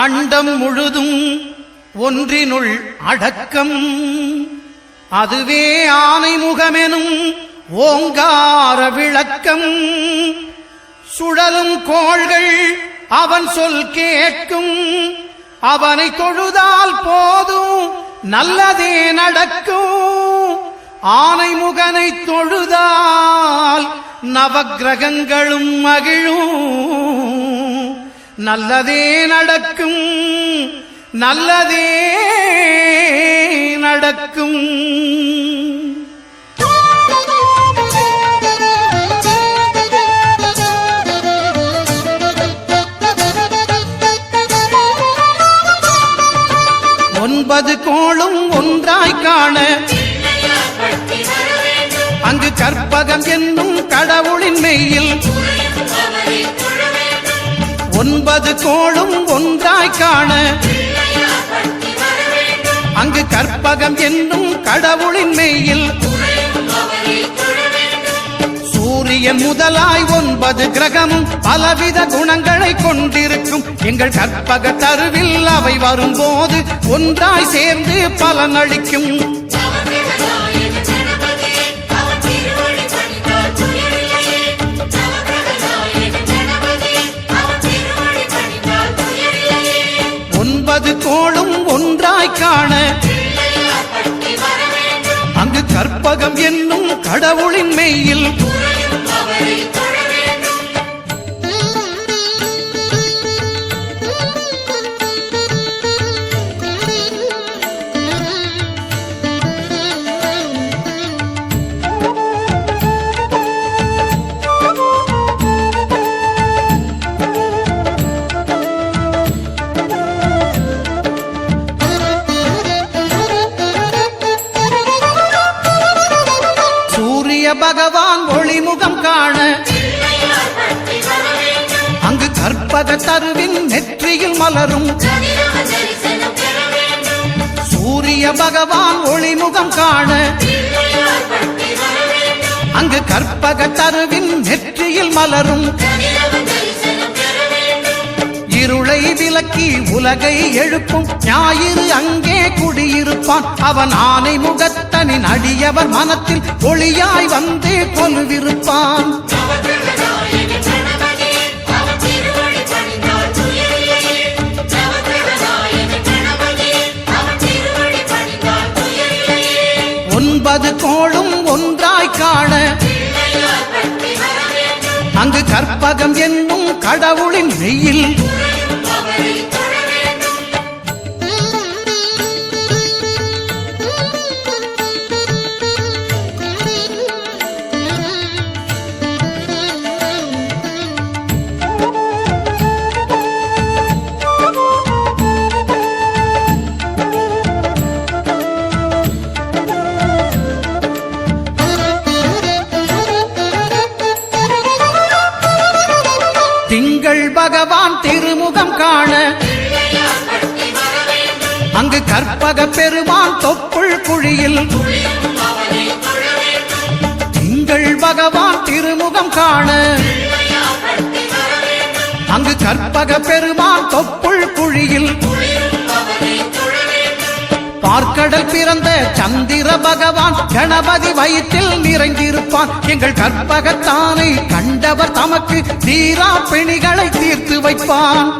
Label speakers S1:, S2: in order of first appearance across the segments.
S1: அண்டம் முழுதும் ஒன்றினுள் அடக்கம். அதுவே ஆனைமுகமெனும் ஓங்கார விளக்கம். சுழலும் கோள்கள் அவன் சொல் கேட்கும். அவனை தொழுதால் போதும் நல்லதே நடக்கும். ஆனைமுகனை தொழுதால் நவக்கிரகங்களும் மகிழும். நல்லதே நடக்கும், நல்லதே நடக்கும். ஒன்பது கோளும் ஒன்றாய் காண அங்கு கற்பகம் என்னும் கடவுளின் மெய்யில். ஒன்பது கோளும் ஒன்றாய் காண அங்கு கற்பகம் என்னும் கடவுளின் மெய்யில். சூரியன் முதலாய் 9 கிரகமும் பலவித குணங்களை கொண்டிருக்கும். எங்கள் கற்பக தருவில் அவை வரும்போது ஒன்றாய் சேர்ந்து பலனளிக்கும். ஒன்பது கோளும் ஒன்றாய் காண அங்கு கற்பகம் என்னும் கடவுளின் மெய்யில். பகவான் ஒளிமுகம் காண அங்கு கற்பக தருவின் நெற்றியில் மலரும். சூரிய பகவான் ஒளிமுகம் காண அங்கு கற்பக தருவின் நெற்றியில் மலரும். இருளை விலக்கி உலகை எழுப்பும் ஞாயிறு அங்கே குடியிருப்பான். அவன் ஆனை முகத்தனின் அடியவர் மனத்தில் ஒளியாய் வந்து கொலுவிருப்பான். ஒன்பது கோளும் ஒன்றாய் காண அங்கு கற்பகம் என்னும் கடவுளின் மெய்யில். திங்கள் பகவான் திருமுகம் காண அங்கு கற்பக பெருமான் தொப்புள் குழியில். திங்கள் பகவான் திருமுகம் காண அங்கு கற்பக பெருமான் தொப்புள் குழியில். பார்க்கடல் பிறந்த சந்திர பகவான் கணபதி வயிற்றில் நிறைந்திருப்பான். எங்கள் கற்பகத்தானை கண்டவர் தமக்கு தீரா பிணிகளை தீர்த்து வைப்பான்.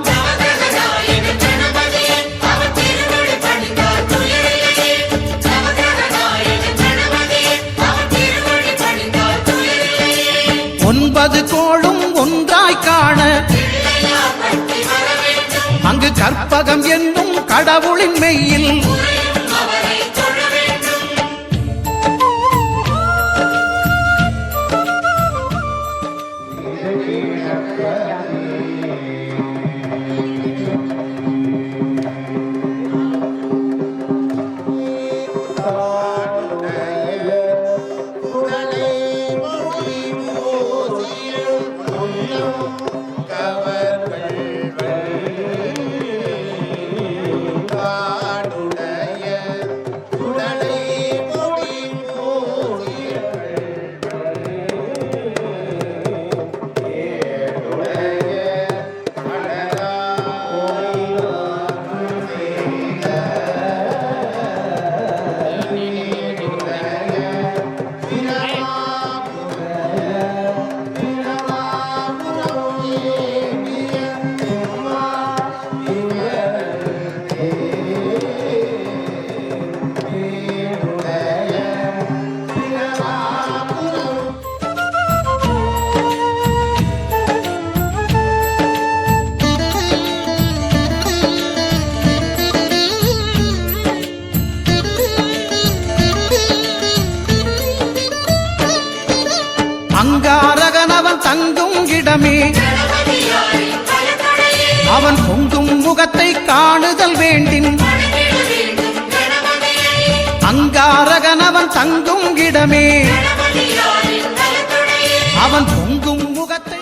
S1: ஒன்பது கோளும் ஒன்றாய் காண அங்கு கற்பகம் என்னும் கடவுளின் மெய்யில்.
S2: காடுடைய
S1: அங்காரகனவன் தங்கும் இடமே அவன் பொங்கும் முகத்தை காணுதல் வேண்டின் அங்காரகனவன் தங்கும் இடமே அவன் பொங்கும் முகத்தை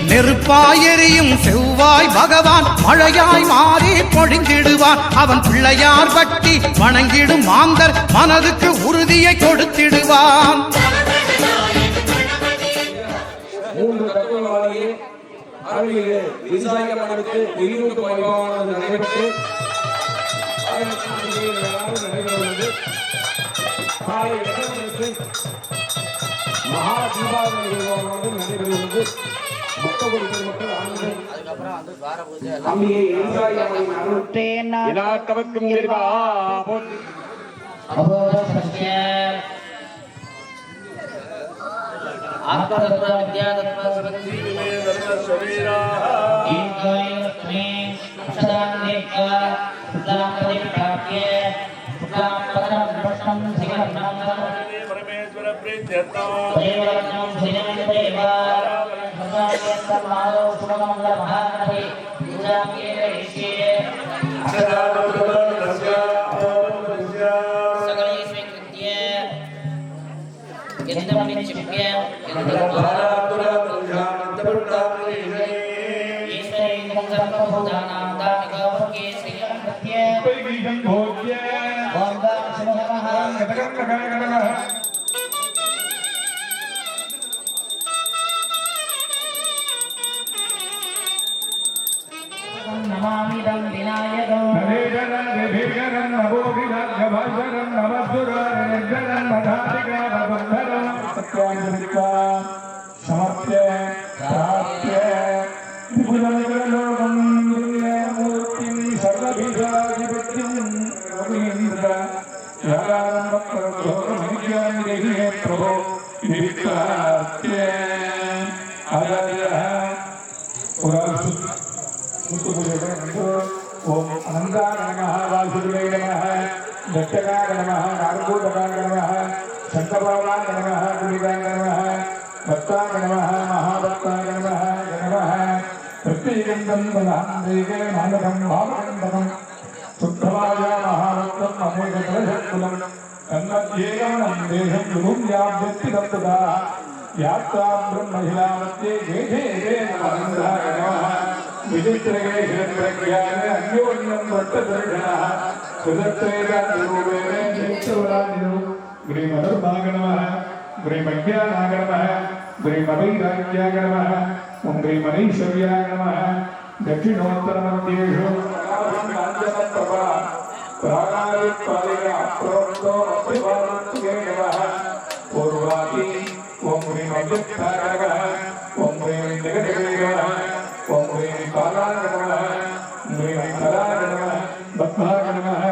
S1: நெருப்பாயெறியும் செவ்வாய் பகவான் மழையாய் மாறி பொழிந்திடுவான் அவன் பிள்ளையார் பட்டி வணங்கிடும் மாந்தர் மனதுக்கு உறுதியை கொடுத்திடுவான்
S2: மகா தீபாவளி நடைபெறுகிறது. பக்தகோடி பெருமக்கள்
S3: नमामिदं विनायकं
S2: नरेशनं देवीकरं नवोभिरं नवशरं नवसुरं निर्जनं मधाधिकारबन्धनं सत्याञ्जलिका समर्प्य प्राप्य त्रिभुजनगरलोकं दिव्यमूर्तिं सर्वभिषादिपत्यं योगीन्द्र यागानं वक्रलोकमनिज्ञां देहि प्रभो विविक्रात्य आचार्यः ओम अनंताय नमः वासुदेवाय नमः दत्तकाय नमः नारदूतकाय नमः शंकरभगवान नमः गुरुदाय नमः भक्ताय नमः महाभक्ताय नमः नमः प्रत्येकं वदान्तेके मानकं भावकं सुप्रभाया महाभक्तं अनेककलशकुलं तन्मध्येकं देहं गुरुं याव्यक्ति दत्तदा यात्रा ब्रह्महिलामध्ये गेधे नमः विचित्रगे हिरण्यज्ञान अन्योन्यं वट्टदर्शनः सुदत्तेन निरुपेण श्रीमदुर्भाग नमः श्रीमज्ञानाय नमः श्रीमदैराज्याय नमः ओं श्रीमदैश्वर्याय नमः दक्षिणोत्तरमध्येषु प्राणादित्वादिने अप्रोक्तो अभिवादत्वे नमः पूर्वादि ओम ह्रीं अव्यक्ताय नमः ओम ह्रीं जगदेवे नमः ओम ह्रीं कालाय नमः ह्रीं कलाय नमः बद्धाय नमः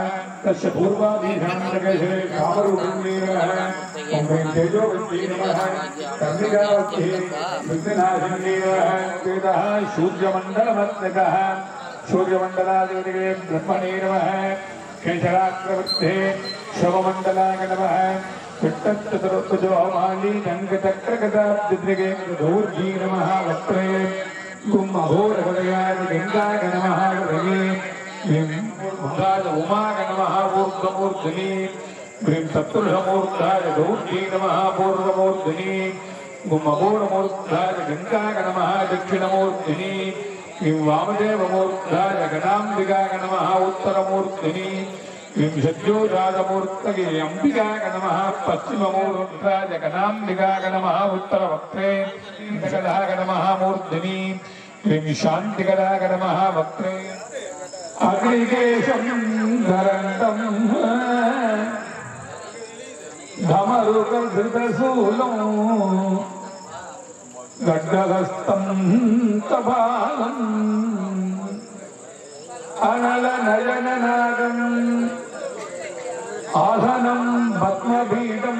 S2: तस्य पूर्वादिघण्टकेशरे कामरूपिणे नमः ओम ह्रीं तेजोवत्यै नमः कर्णिकावत्यै विघ्ननाशिन्यै नमः वेदः सूर्यमण्डलमत्मकः सूर्यमण्डलाधिपतये ब्रह्मणे नमः केशराक्रवर्ते शवमण्डलाय नमः विट्टचतुर्भुजो माली जङ्गचक्रगदाब्जद्रिगे धूर्जी नमः वक्त्रे गुं अघोरहृदयाय गङ्गाय नमः हृदये उदाय उमाय नमः ऊर्ध्वमूर्ध्नि ह्रीं तत्पुरुषमूर्धाय धूर्जी नमः पूर्वमूर्ध्नि गुं अघोरमूर्धाय गङ्गाय नमः दक्षिणमूर्ध्नि ह्रीं वामदेवमूर्धाय गणाम्बिकाय नमः उत्तरमूर्ध्नि ह्रीं सज्जोजातमूर्तये अम्बिकाय नमः पश्चिममूर्धाय गणाम्बिकाय नमः उत्तरवक्त्रे गदाय नमः मूर्ध्नि ह्रीं शान्तिगदाय नमः वक्त्रे अग्निकेशं धरन्तं धमरुकधृतशूलं गड्डहस्तं तबालम् अनलनयननादम् आधनं पद्मपीठं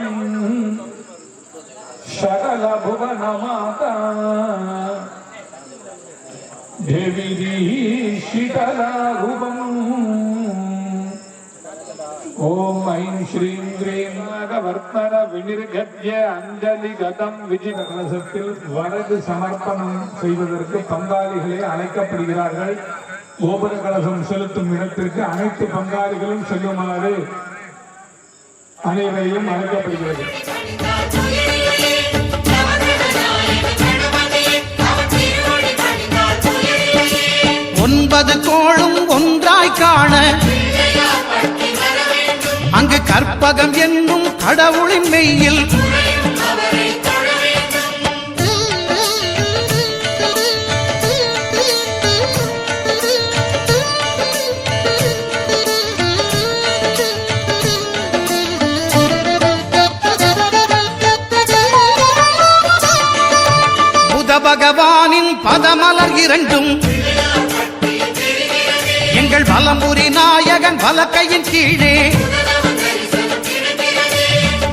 S2: सकलभुवनमाता देवी शीतलारूपम् ओम ऐं श्रीं ह्रीं नागवर्तन विनिर्गद्य अंजलिगतं விஜயகலசத்தில் வரது சமர்ப்பணம் செய்வதற்கு பங்காளிகளே அழைக்கப்படுகிறார்கள். கோபுர கலசம் செலுத்தும் இடத்திற்கு அனைத்து பங்காளிகளும் செல்லுமாறு அனைவரையும் அழைக்கப்படுகிறது.
S1: ஒன்பது கோளும் ஒன்றாய் காண அங்கு கற்பகம் என்னும் கடவுளின் மெய்யில் புத பகவானின் பதமலர் இரண்டும் எங்கள் வலம்புரி நாயகன் வலக்கையின் கீழே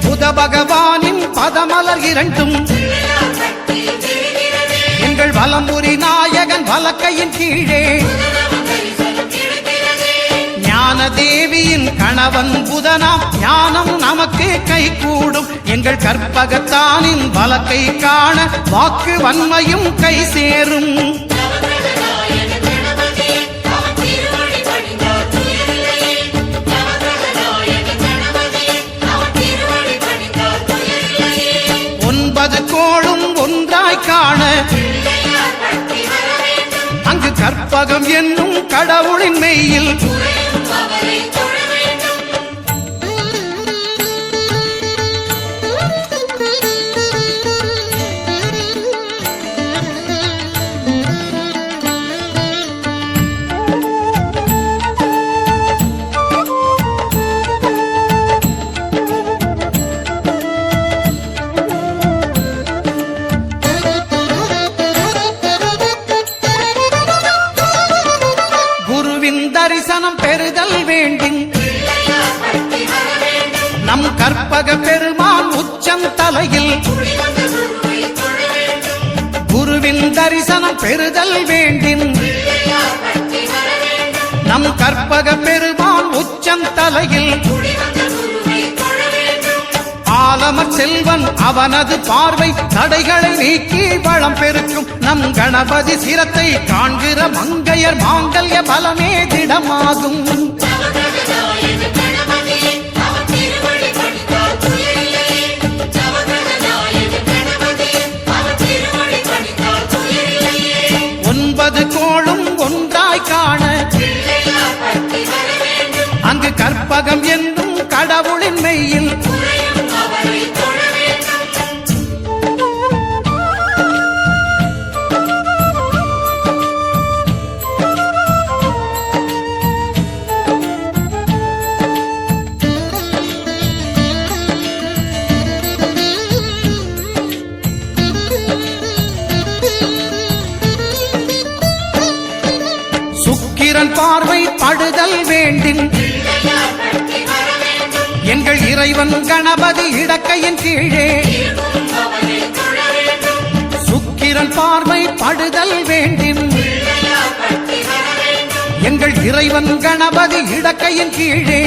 S1: புத பகவானின் பதமலர் இரண்டும் எங்கள் வலம்புரி நாயகன் வலக்கையின் கீழே ஞான தேவியின் கணவன் புதனாம் ஞானம் நமக்கு கைகூடும் எங்கள் கற்பகத்தானின் வலக்கை காண வாக்கு வன்மையும் கை சேரும் கோளும் ஒன்றாய் காண அங்கு கற்பகம் என்னும் கடவுளின் மெய்யில் தரிசனம் பெறுதல் வேண்டும் நம் கற்பக பெருமான் உச்சம் தலையில் குருவின் தரிசனம் பெறுதல் வேண்டும் நம் கற்பக பெருமான் உச்சம் தலையில் ஆலமர் செல்வன் அவனது பார்வை தடைகளை நீக்கி வளம் பெருக்கும் நம் கணபதி சிரத்தை காண்கிற மங்கையர் மாங்கல்ய பலமே திடமாகும் ஒன்பது கோளும் ஒன்றாய் காண அங்கு கற்பகம் என்னும் கடவுளின் மெய்யில் பார்வை படுதல் வேண்டின் எங்கள் இறைவன் கணபதி இடக்கையின் கீழே சுக்கிரன் பார்வை படுதல் வேண்டின் எங்கள் இறைவன் கணபதி இடக்கையின் கீழே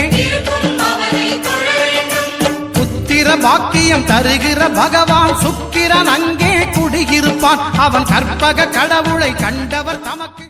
S1: புத்திர பாக்கியம் தருகிற பகவான் சுக்கிரன் அங்கே குடியிருப்பான் அவன் கற்பக கடவுளை கண்டவர் தமக்கு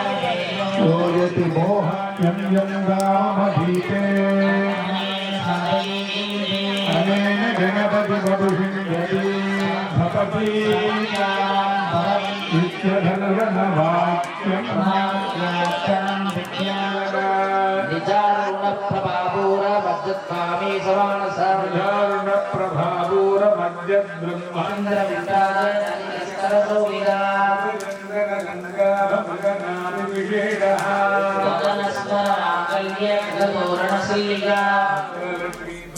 S2: योयति मोहं यं रामधीते अनेन गणपति मधुषिण्यति भवति नित्यधनवाक्यं
S3: निजारुणप्रभापूर मज्जत्कामी
S2: प्रभापूर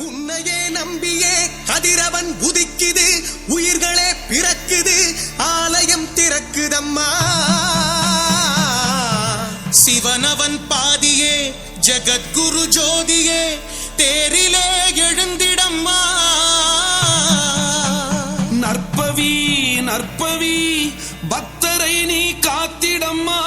S4: உன்னையே நம்பியே கதிரவன் உதிக்குது, உயிர்களே பிறக்குது, ஆலயம் திறக்குதம்மா. சிவனவன் பாதியே ஜகத்குரு ஜோதியே தேரிலே எழுந்திடம்மா. நற்பவி நற்பவி பக்தரை நீ காத்திடம்மா.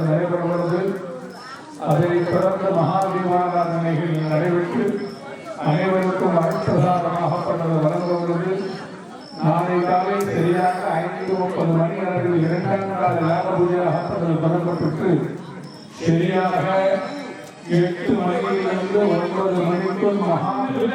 S2: தொடர்ந்து நடைபெறுகிறது. அதைத் தொடர்ந்து மகாதீபாராதனைகள் நடைபெற்று அனைவருக்கும் அருட்பிரசாதமாகப்பட்டது வழங்குகிறது. நாளை காலை சரியாக 5:30 மணி அளவில் 2ஆம் கால யாக பூஜையாகப்பட்டது தொடங்கப்பட்டு சரியாக 8 மணியிலிருந்து 9 மணிக்குள் மகாபூஜை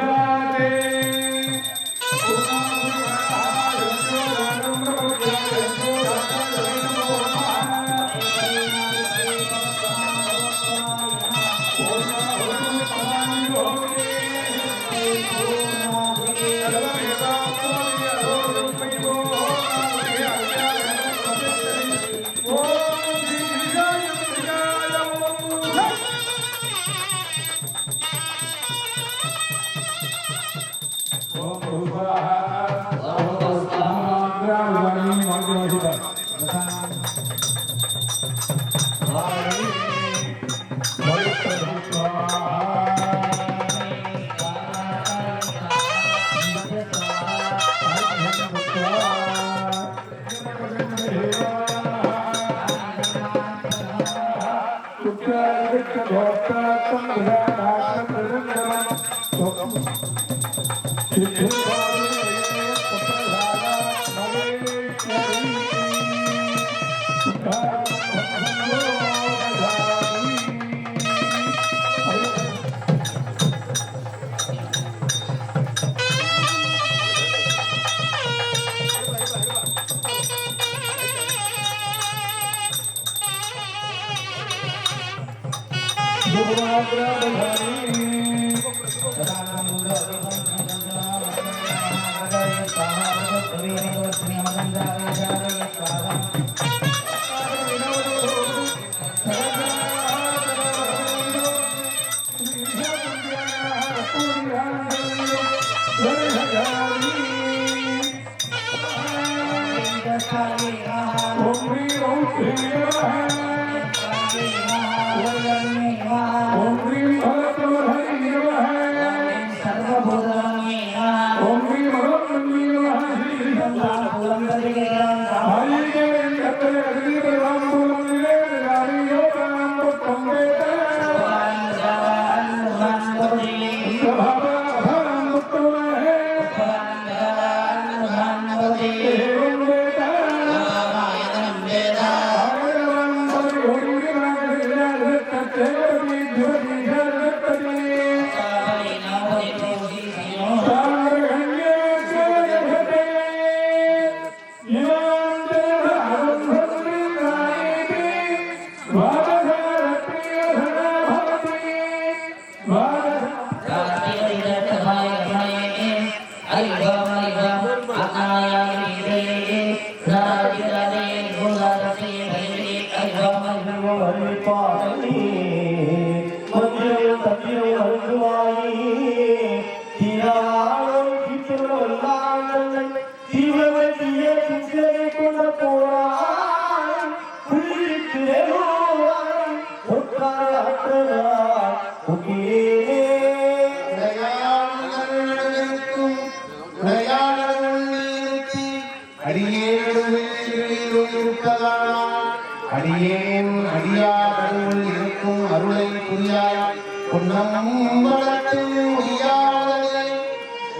S3: அடியேன் அடியார்கள் இருக்கும் அருளை புரியாய் பொன்னம் வளர்த்து முடியாததை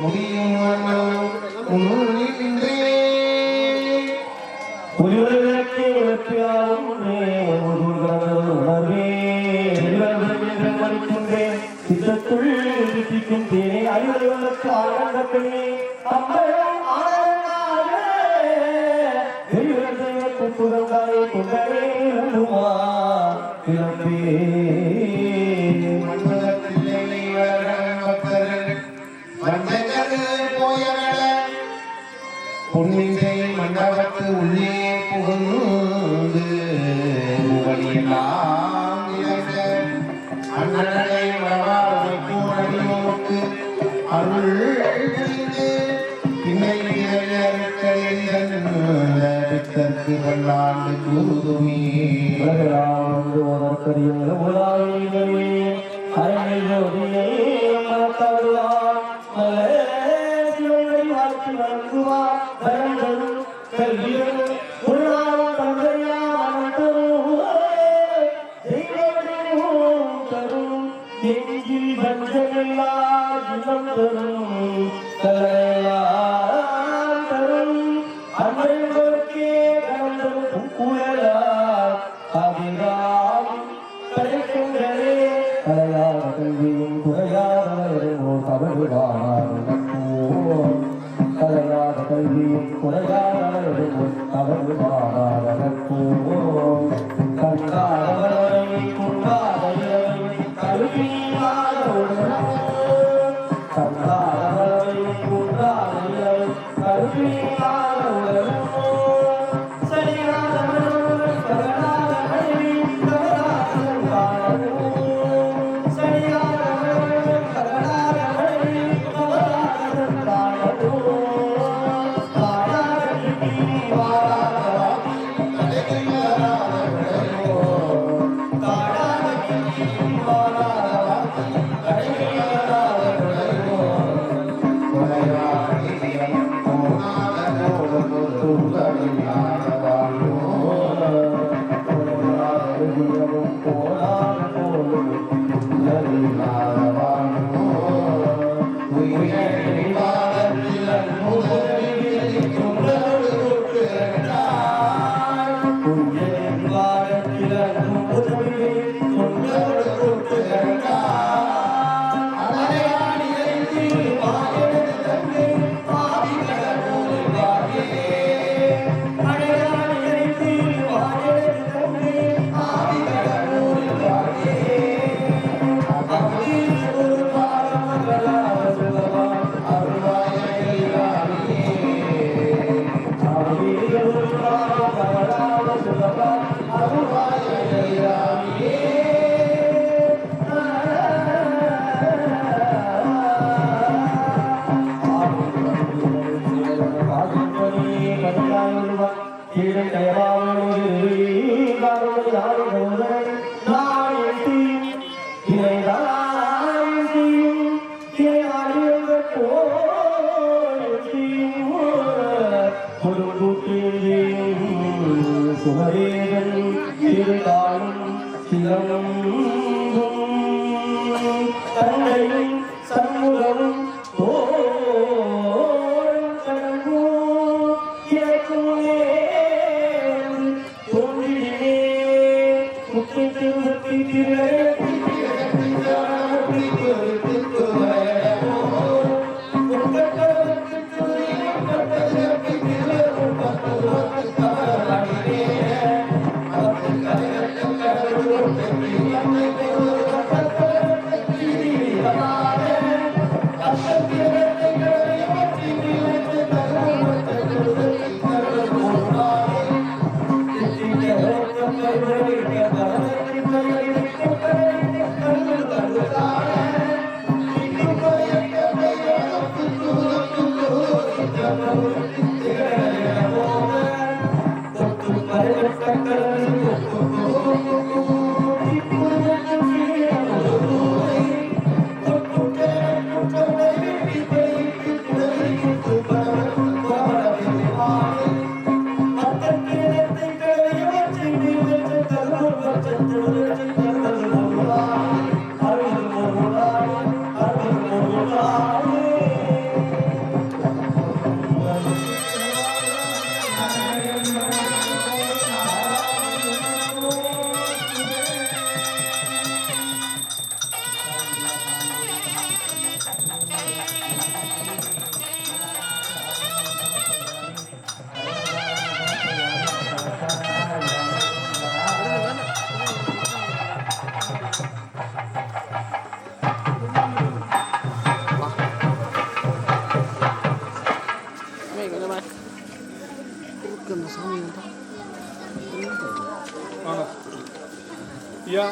S3: முடியும் பொன்னிசை மண்டபத்து உள்ளே புகுந்து வழியெல்லாம் அண்ணனை வரவாறுக்கு அருள் பின்னருக்கு பல்லாண்டு கூறுமே
S5: ஆனந்தம் தரும் கலையால் தரும் அன்பர்களுக்கே கலந்தும் குழலால் அதிகால் கிடைக்கின்றதே கலையாத கல்வியும் குறையாதோ தவறுவானோ கலையாத கல்வியும் குறையாதோ தவறுவானோ கண்டாதவரை குண்டாதவரை கல்வியாதோடு கண்டாதவரை குண்டாதவரை கல்வியாதோடு சரியாதவரை கருணாதவரை கருணாதவரை சரியாதவரை கருணாதவரை
S2: ஐயா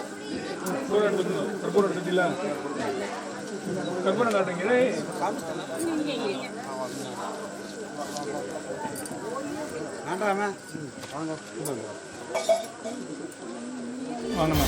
S2: போட்டோ எடுத்துக்கணும் போட்டோ எடுத்துட்டீங்களா கற்பனை காட்டுங்க
S1: வேண்டாமா
S2: வாங்கம்மா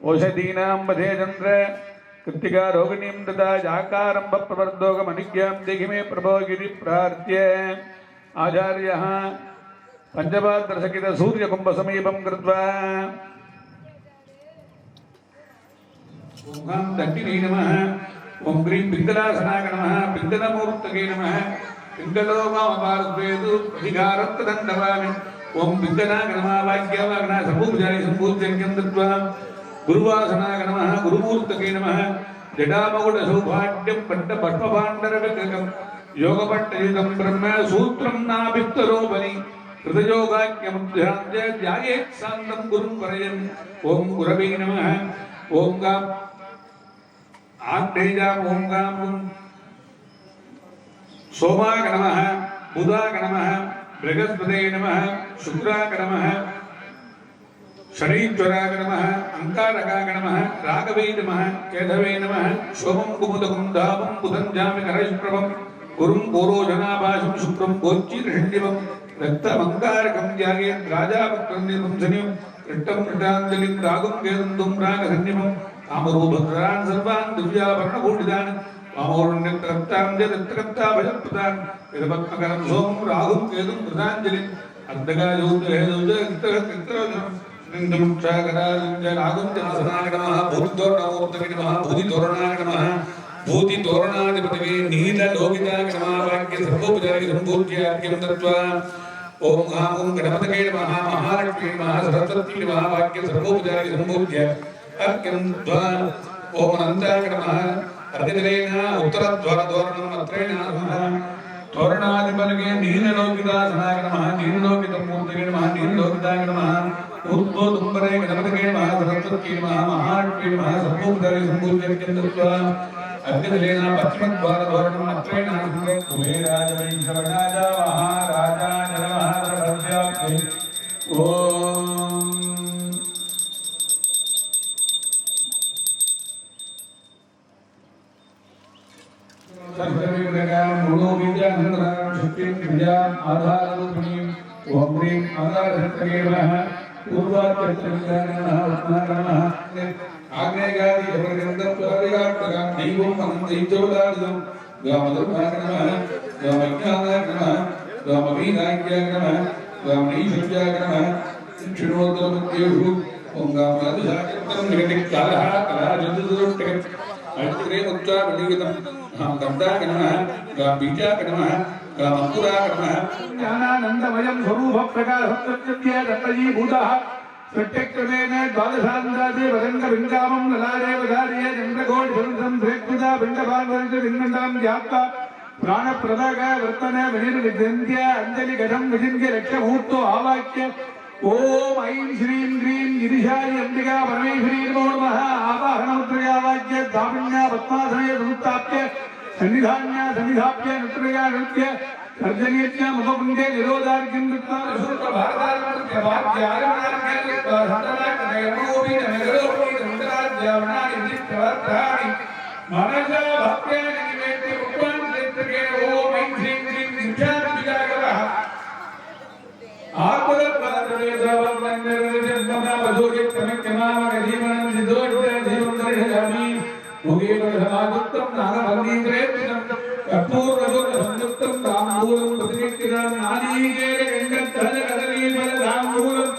S2: ओषधीनां वधे चन्द्र कृत्तिका रोगिणीं तथा जाकारम्भ प्रवर्धोगमनिज्ञां देहि मे प्रभो गिरि प्रार्थ्य आचार्यः पञ्चपात्रसकित सूर्यकुम्भसमीपं कृत्वा ओं दक्षिणे नमः ओं ह्रीं पिङ्गलासनाय नमः पिङ्गलमूर्तये नमः पिङ्गलोमावपार्श्वेतु अधिकारत्तदण्डवामि ओं पिङ्गलाय नमः वाक्यवाग्ना सर्वोपचारे सम्पूज्यं दत्त्वा गुरुवासनाय नमः गुरुमूर्तये नमः जटामकुटसौभाग्यं पट्टपद्मभाण्डरविग्रहं योगपट्टयुतं ब्रह्म सूत्रं नाभिस्तरोपरि कृतयोगाख्यमुद्ध्यान्त्य ध्यायेत् शान्तं गुरुं वरयन् ओं गुरवे नमः ओं गाम् आग्नेयां ओं गाम् सोमाय नमः बुधाय नमः बृहस्पतये नमः शुक्राय नमः शनीश्वराय नमः अंकारकाय नमः राघवे नमः केशवे नमः शोभं कुमुदकं दापं बुधं जामि नरैष्प्रभं गुरुं गोरोजनाभाषं शुक्रं गोच्चीर्षण्यवं रक्तमङ्गारकं ध्यायेत् राजापत्रं निर्वंसनीयं कृष्टं कृताञ्जलिं रागं केतुं रागसन्निभं कामरूपधरान् सर्वान् दिव्याभरणभूषितान् वामोरुण्यत्रक्तां जगत्त्रक्ता भजत्प्रदान् यदपद्मकरं सोमं राहुं केतुं कृताञ्जलिं अर्धगायोद्धेदुजकृत्रकृत्रं भूतितोरणाधिपतये नीललोकिताय नमः वाक्य सर्वोपचारे सम्पूज्यार्घ्यं दत्त्वा ओं आं गणपतये नमः महालक्ष्मी नमः सरस्वती नमः वाक्य सर्वोपचारे सम्पूज्य अर्घ्यं दत्त्वा ओं अनन्ताय नमः अर्घ्यजलेन उत्तरद्वारतोरणम् अत्रेण नमः तोरणाधिपतये नीललोकितासनाय नमः नीललोकितमूर्तये नमः नीललोकिताय नमः ऊर्ध्वोदुम्बरे गणपतये नमः सरस्वती नमः महालक्ष्मी नमः सर्वोपचारे सम्पूज्यर्घ्यं दत्त्वा अर्घ्यजलेन पश्चिमद्वारतोरणम् अत्रेण नमः कुबेराजवैश्रवणाय महाराजाय नमः सर्वस्याप्ते ॐ सर्वविग्रहां गुणोबीजानन्दरां शक्तिं विद्याम् आधाररूपिणीं ओं ह्रीं आधारशक्तये नमः पूर्वाच्चरित्राय नमः रत्नाय नमः आग्नेयादि जबरगन्धत्वादिगात्रकां दैवं मन्त्रैजोदादिदं गामधर्माय नमः गामज्ञानाय नमः गामवीराज्ञाय नमः गामनीशव्याय नमः शिक्षणोत्तरमध्येषु ओं गामराजशाकिर्तं निगतिकालः कलाजन्तुदुष्टकम् अष्टग्रे मुक्तावलीगतम् अहं गन्धाय नमः गाम्बीजाय नमः गामङ्कुराय नमः ज्ञानानन्दमयं स्वरूपप्रकाशप्रत्यत्य दत्तजीभूतः प्रत्यक्रमेण द्वादशान्दादे वदङ्गबिङ्गामं ललारे वधार्ये चन्द्रकोटिसंसं स्वेत्कृता बिण्डपान्वरितबिन्नतां व्याप्ता प्राणप्रदाग वर्तन विनिर्विद्यन्त्य अञ्जलिगढं विचिन्त्य रक्षमूर्तो आवाक्य ॐ ऐं श्रीं ह्रीं गिरिशाय अम्बिका परमेश्वरी नमो नमः आवाहनमुद्रयावाक्य दामिन्या पद्मासने संस्थाप्य सन्निधान्या सन्निधाप्य नृत्रया नृत्य सर्जनीत्या मुखपुण्डे निरोधार्घ्यं दत्त्वा भारतार्घ्य भाग्यारणार्घ्यं सन्तनाकनयमोपि नगरोपि सन्तराज्यावनानि विचित्रवर्तानि मनसा भक्त्या निवेद्य भगवान् क्षेत्रके ॐ ऐं श्रीं ह्रीं शिक्षाम्बिकाकरः आत्मदत्पात्रवेदावन्दनजन्मना वधूरित्तमित्यमामगधीमनं निदोषधीमन्दर्शयामि मुगेवधमादुक्तं नागभङ्गीन्द्रेत्तं कर्पूररजोरसंयुक्तं ताम्बूलं प्रतिनित्यं नारीकेरगण्डद्धलकदलीफलताम्बूलम्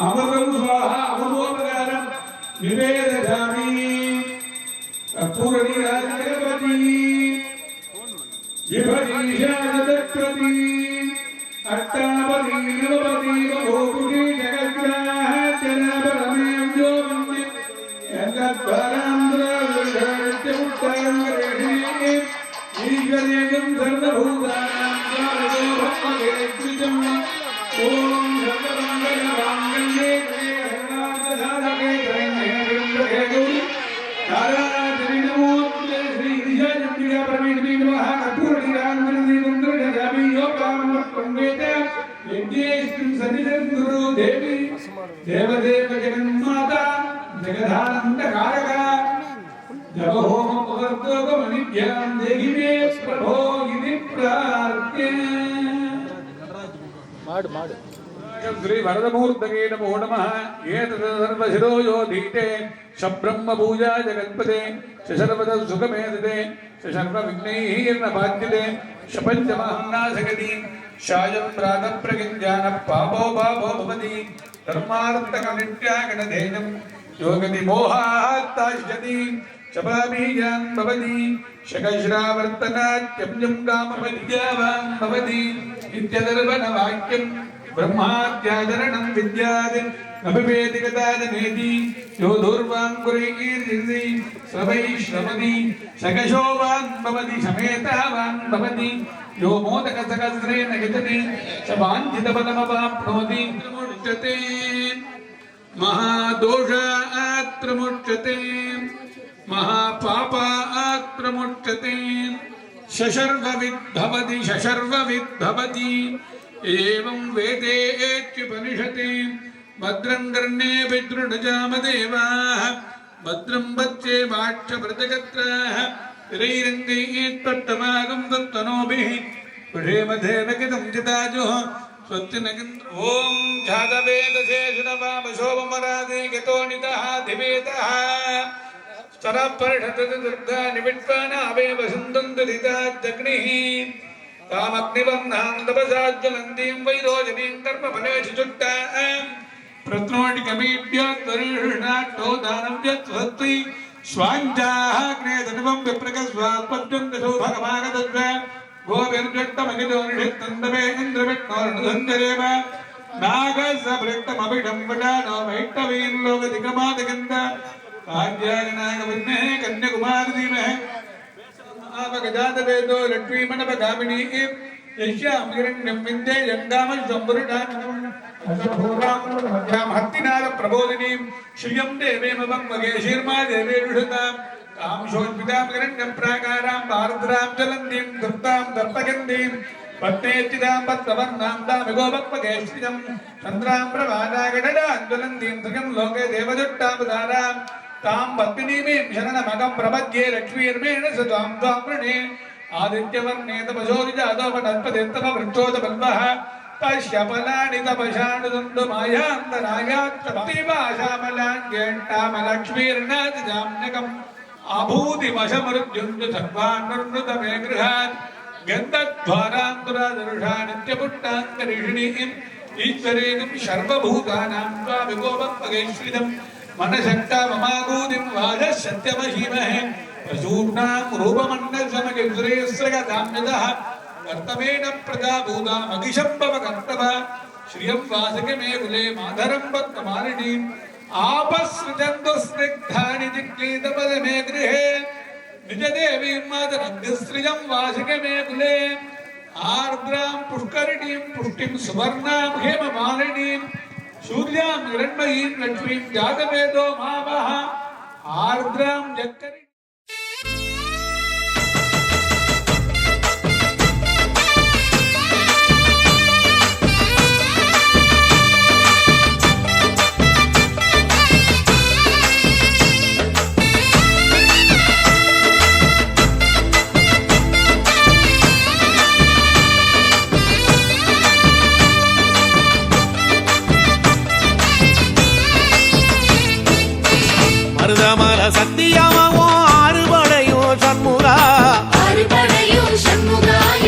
S2: अमृतं स्वाहा अमृतोपकारं निवेदयामि कर्पूरनीराजगपति विभजीशादप्रति अट्टापति नवपति बहुपुटी जगद्ग्राह जनापरमें जो वन्दे यङ्गद्वरान्द्रविषयमुत्तरङ्गरेणि ईश्वरेकं सर्वभूतानां स्वागतो भक्तकेत्विजम् ॐ सर्वमङ्गलमाङ्गल्ये सर्वार्थसाधके शरण्ये त्र्यम्बके गौरि नारायणी नमोऽस्तुते श्री ईशानम्बिका परमेश्वरी नमः कर्पूरनीराजनं दर्शयामि योगामृतं वेद यज्ञेष्टिं सन्निधं गुरु देवी देवदेव जगन्माता जगदानन्दकारका जपहोमोपवर्तोगमनिभ्यां देहि मे प्रभो गिरि प्रार्थ्ये श्री वरदमूर्तये नमो नमः एतदर्वशिरो यो धीते शब्रह्म पूजा जगत्पते शशर्वद सुखमेदते शशर्वविघ्नैः न बाध्यते शपञ्चमहन्नासगति शायं प्रातःप्रगिञ्जान पापो पापो भवति धर्मार्थकनित्यागणधेयं योगति मोहात्ताश्यति शपाबीजान् भवति शकश्रावर्तनात्यं कामविद्यावान् भवति इत्यदर्वनवाक्यं ब्रह्मात्याचरणं विद्यात् अभिवेदि गताजनेति यो दूर्वाङ्कुरैर्यति श्रवैश्रवति शकशोवान् भवति समेतावान् भवति यो मोदकसहस्रेण यजति शवाञ्छितपदमवाप्नोति प्रमुच्यते महादोषात् प्रमुच्यते महापापात् प्रमुच्यते शशर्वविद्भवति शशर्वविद्भवति एवं वेदेत्युपनिषते भद्रं कर्णेभिः शृणुयामदेवाः भद्रं पच्येमाक्षप्रजगत्राः स्थिरैरङ्गैः त्वत्तमागं तत्तनोभिः पुषेमधेवकितं चिताजुः स्वस्तिनगिन्द्र ॐ जातवेदसे शुनवामशोभमरादे गतोनितः दिवेतः स्तरपर्षदुर्गा निमित्तानावे वसन्तन्दरिताज्जग्निः तामग्निवर्णां तपसाज्ज्वलन्तीं वैरोजनीं कर्मफलेषु चुट्टाः प्रत्नोटिकमीड्योत्तरीषणाट्टो दानव्यत्वस्ति स्वाञ्जाग्नेतनुवं विप्रकस्वात्पद्यन्तशो भगवागतस्व गोविर्जट्टमगिदोनिषत्तन्दवे इन्द्रविष्णोर्नुसञ्जरेव नागसभृष्टमभिडं वडानो वैष्णवीर्लोकदिगमादिगन्ध आद्यागनागविद्महे कन्याकुमारधीमहे गजातवेदो लक्ष्मीमणपगामिनी यस्यां हिरण्यं विन्दे यङ्गामशम्भुरुडां हत्तिनाद प्रबोधिनीं श्रियं देवेमवं मगेशीर्मा देवेरुषतां तां शोष्मितां हिरण्यं प्राकारां भारद्रां ज्वलन्तीं धृतां दर्पगन्धीं पत्नेच्चिदां पत्रवर्णां तामिगोपक्मगेश्रियं चन्द्रां प्रभादागडडां ज्वलन्तीं त्रिगं लोके देवजुट्टापधारां तां पत्नीमीं शरणमगं प्रपद्ये लक्ष्मीर्मेण सत्वां त्वां वृणे आदित्यवर्णे तपशोरिजातोपनस्पतिस्तमवृक्षोतबल्वः तस्यफलानि तपशानुदन्तमायान्तरागात्रमतीभाषामलाङ्गेष्टामलक्ष्मीर्नाथजाम्यकम् आभूतिमशमृत्युञ्च सर्वान्नृतमे गृहात् गन्धद्वारान्तुरादर्शा नित्यपुट्टान्तरिषिणीम् ईश्वरेणं सर्वभूतानां त्वामिगोपक्मगेश्रितम् मनशक्ता ममागूदिं वाजः सत्यमहीमहे प्रसूर्णां रूपमण्डलसमगिरिश्रगदाम्यतः कर्तमेन प्रजाभूतामगिशम्भव कर्तव श्रियं वासकमे कुले माधरं पद्ममालिनीम् आपसृजन्तु स्निग्धानि जिक्लीतपदमे गृहे निजदेवीं मातरङ्गसृजं वासकमे कुले आर्द्रां पुष्करिणीं पुष्टिं सुवर्णां हेममालिनीं सूर्यां हिरण्मयीं लक्ष्मीं जातवेदो मावः आर्द्रां जक्करि
S4: மருதமல சத்தியமாவோ அறுபடையோ சண்முகா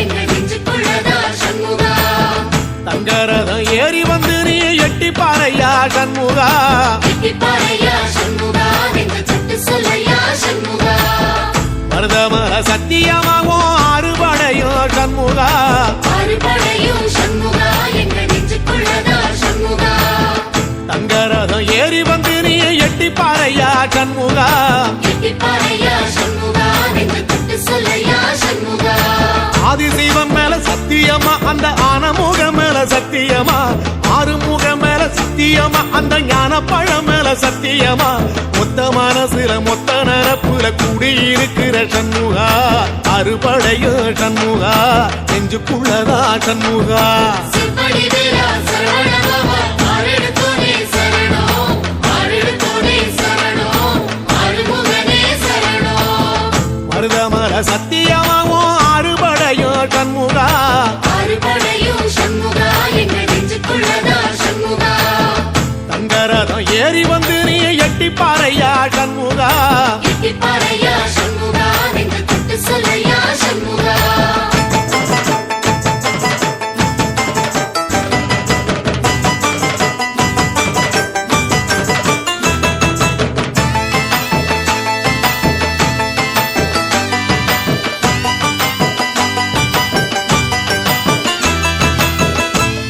S6: எங்க நெஞ்சுக்குள்ளதா சண்முகா
S4: தங்கரதம் ஏறி வந்து நீ எட்டிப்பாறையா சண்முகா
S6: எட்டிப்பாறையா சண்முகா எங்க சட்டு சொல்லையா சண்முகா
S4: மருதமல சத்தியமாவோ அறுபடையோ சண்முகா
S6: சண்முகா எங்க நெஞ்சுக்குள்ளதா சண்முகா
S4: தங்கரதம் ஏறி வந்து நீ எட்டிப்பாறையா சண்முகா
S6: எட்டிப்பாறையா சண்முகா எங்க சட்டு சொல்லையா சண்முகா
S4: ஆதிசைவம் மேல சத்தியமா அந்த ஆனமுகம் மேல சத்தியமா ஆறுமுகம் மேல சத்தியமா அந்த ஞான பழம் மேல சத்தியமா மொத்த மனசுல மொத்த நரப்புல கூடியிருக்கிற சண்முகா அறுபடையோ சண்முகா நெஞ்சுக்குள்ளதா சண்முகா
S6: சிவடி வீரா சரவணபவா ஆரெடுத்தோனே சரணம் ஆரெடுத்தோனே சரணம் ஆறுமுகனே சரணம்
S4: மருதமல சத்தியமாவோ அறுபடையோ சண்முகா
S6: சண்முகா எங்க நெஞ்சுக்குள்ளதா
S4: நீ எட்டி பாறையா சண்முகா
S6: எட்டிப்பாறையா சண்முகா நெஞ்சு தொட்டு சொல்லையா சண்முகா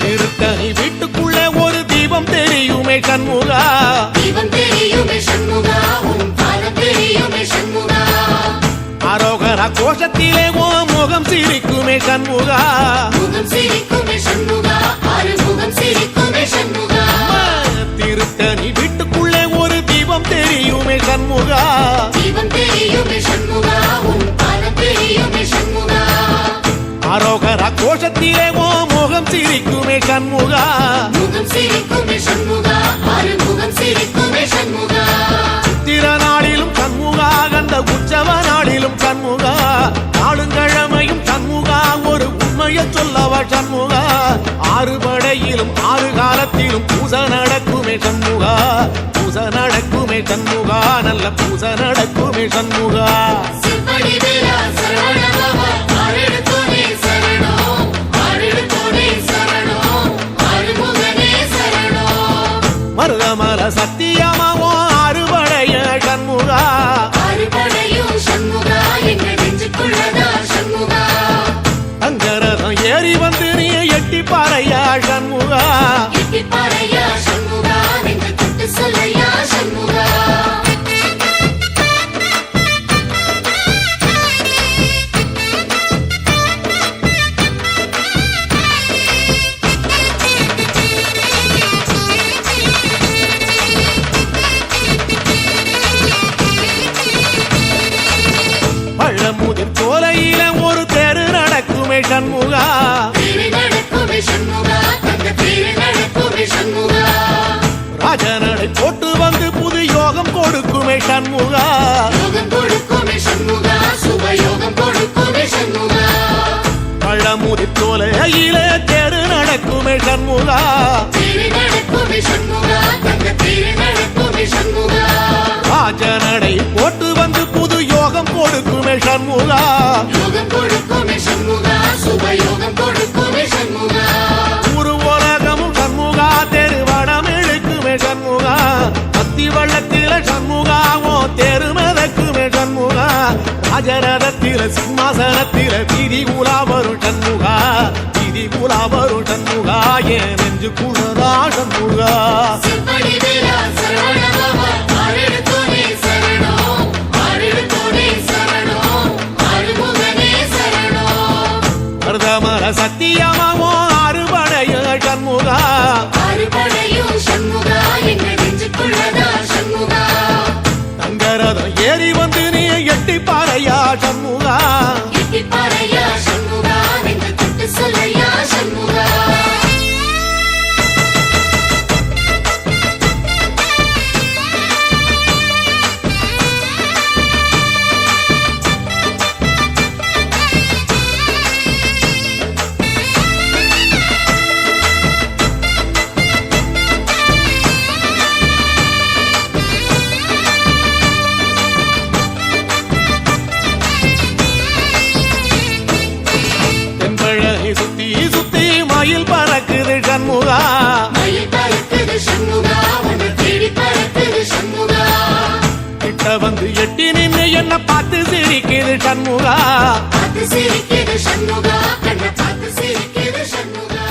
S4: திருத்தணி வீட்டுக்குள்ளே ஒரு தீபம் தெரியுமே சண்முகா
S6: தீபம் தெரியுமே சண்முகா உன் பாதம் தெரியுமே சண்முகா
S4: அரோகரா கோஷத்திலே ஓ முகம் சிரிக்குமே சண்முகா
S6: முகம் சிரிக்குமே சண்முகா ஆறுமுகம் சிரிக்குமே சண்முகா
S4: திருத்தணி வீட்டுக்குள்ளே ஒரு தீபம் தெரியுமே சண்முகா
S6: தீபம் தெரியுமே சண்முகா உன் பாதம் தெரியுமே சண்முகா
S4: அரோகரா கோஷத்திலே ஓ முகம் சிரிக்குமே சண்முகா
S6: முகம் சிரிக்குமே சண்முகா ஆறுமுகம் சிரிக்குமே சண்முகா
S4: சித்திர நாளிலும் சண்முகா கந்த உற்சவ நாளிலும் சண்முகா நாளுங்கிழமையும் சண்முகா ஒரு உண்மையை சொல்லவா சண்முகா ஆறு படையிலும் ஆறு காலத்திலும் பூச நடக்குமே சண்முகா பூச நடக்குமே சண்முகா நல்ல பூச நடக்குமே சண்முகா
S6: சிற்படி வேலா சரவணபவா ஆறெடுத்தோனே சரணம் ஆறெடுத்தோனே சரணம் ஆறுமுகனே சரணம்
S4: மருதமர சத்தியமாவோ ஆறுபடைய சண்முகா
S6: ஆறுபடையும் சண்முகா எங்க நெஞ்சுக்குள்ளதா சண்முகா
S4: தங்கரதம் ஏறி வந்து நீ எட்டி பாறையா சண்முகா
S6: எட்டிப்பாறையா சண்முகா நெஞ்சு தொட்டு சொல்லையா சண்முகா
S4: பழமுதிர் சோலையில ஒரு தெரு நடக்குமே சண்முகா
S6: தேரு நடக்குமே சண்முகா தங்க தேரு நடக்குமே சண்முகா
S4: ராஜனடை போட்டு வந்து புது யோகம் கொடுக்குமே சண்முகா
S6: யோகம் கொடுக்குமே சண்முகா சுபயோகம் கொடுக்குமே சண்முகா
S4: பழமுதிர் சோலையில தெரு நடக்குமே சண்முகா
S6: தேரு நடக்குமே சண்முகா தங்க தேரு நடக்குமே சண்முகா
S4: ராஜனடை போட்டு வந்து புது யோகம் கொடுக்குமே சண்முகா
S6: யோகம் கொடுக்குமே சண்முகா சுபயோகம் கொடுக்குமே சண்முகா
S4: ஒரு உலகமும் சண்முகா தெருவடம் இழுக்குமே சண்முகா பத்தி வள்ளத்தில சண்முகாவோ தெரு மிதக்குமே சண்முகா ராஜரதத்தில சிம்மாசனத்தில வீதி உலா வரும் சண்முகா வீதி உலா வரும் சண்முகா என் நெஞ்சு குளரா சண்முகா
S6: சிற்படி வேலா சரவணபவா ஆறெடுத்தோனே சரணம் ஆறெடுத்தோனே சரணம் ஆறுமுகனே சரணம்
S4: மருதமர சத்தியமாவோ ஆறுபடைய சண்முகா
S6: ஆறுபடையும் சண்முகா எங்க நெஞ்சுக்குள்ளதா சண்முகா
S4: தங்கரதம் ஏறி வந்து நீ எட்டி பாறையா சண்முகா
S6: எட்டிப்பாறையா சண்முகா நெஞ்சு தொட்டு சொல்லையா சண்முகா
S4: தென்பழகி சுத்தி சுத்தி மயில் பறக்குது சண்முகா
S6: மயில் பறக்குது சண்முகா உன்னை தேடி பறக்குது சண்முகா
S4: கிட்ட வந்து எட்டி நின்னு என்ன பார்த்து சிரிக்குது சண்முகா
S6: பார்த்து சிரிக்குது சண்முகா கண்ணை பார்த்து சிரிக்குது சண்முகா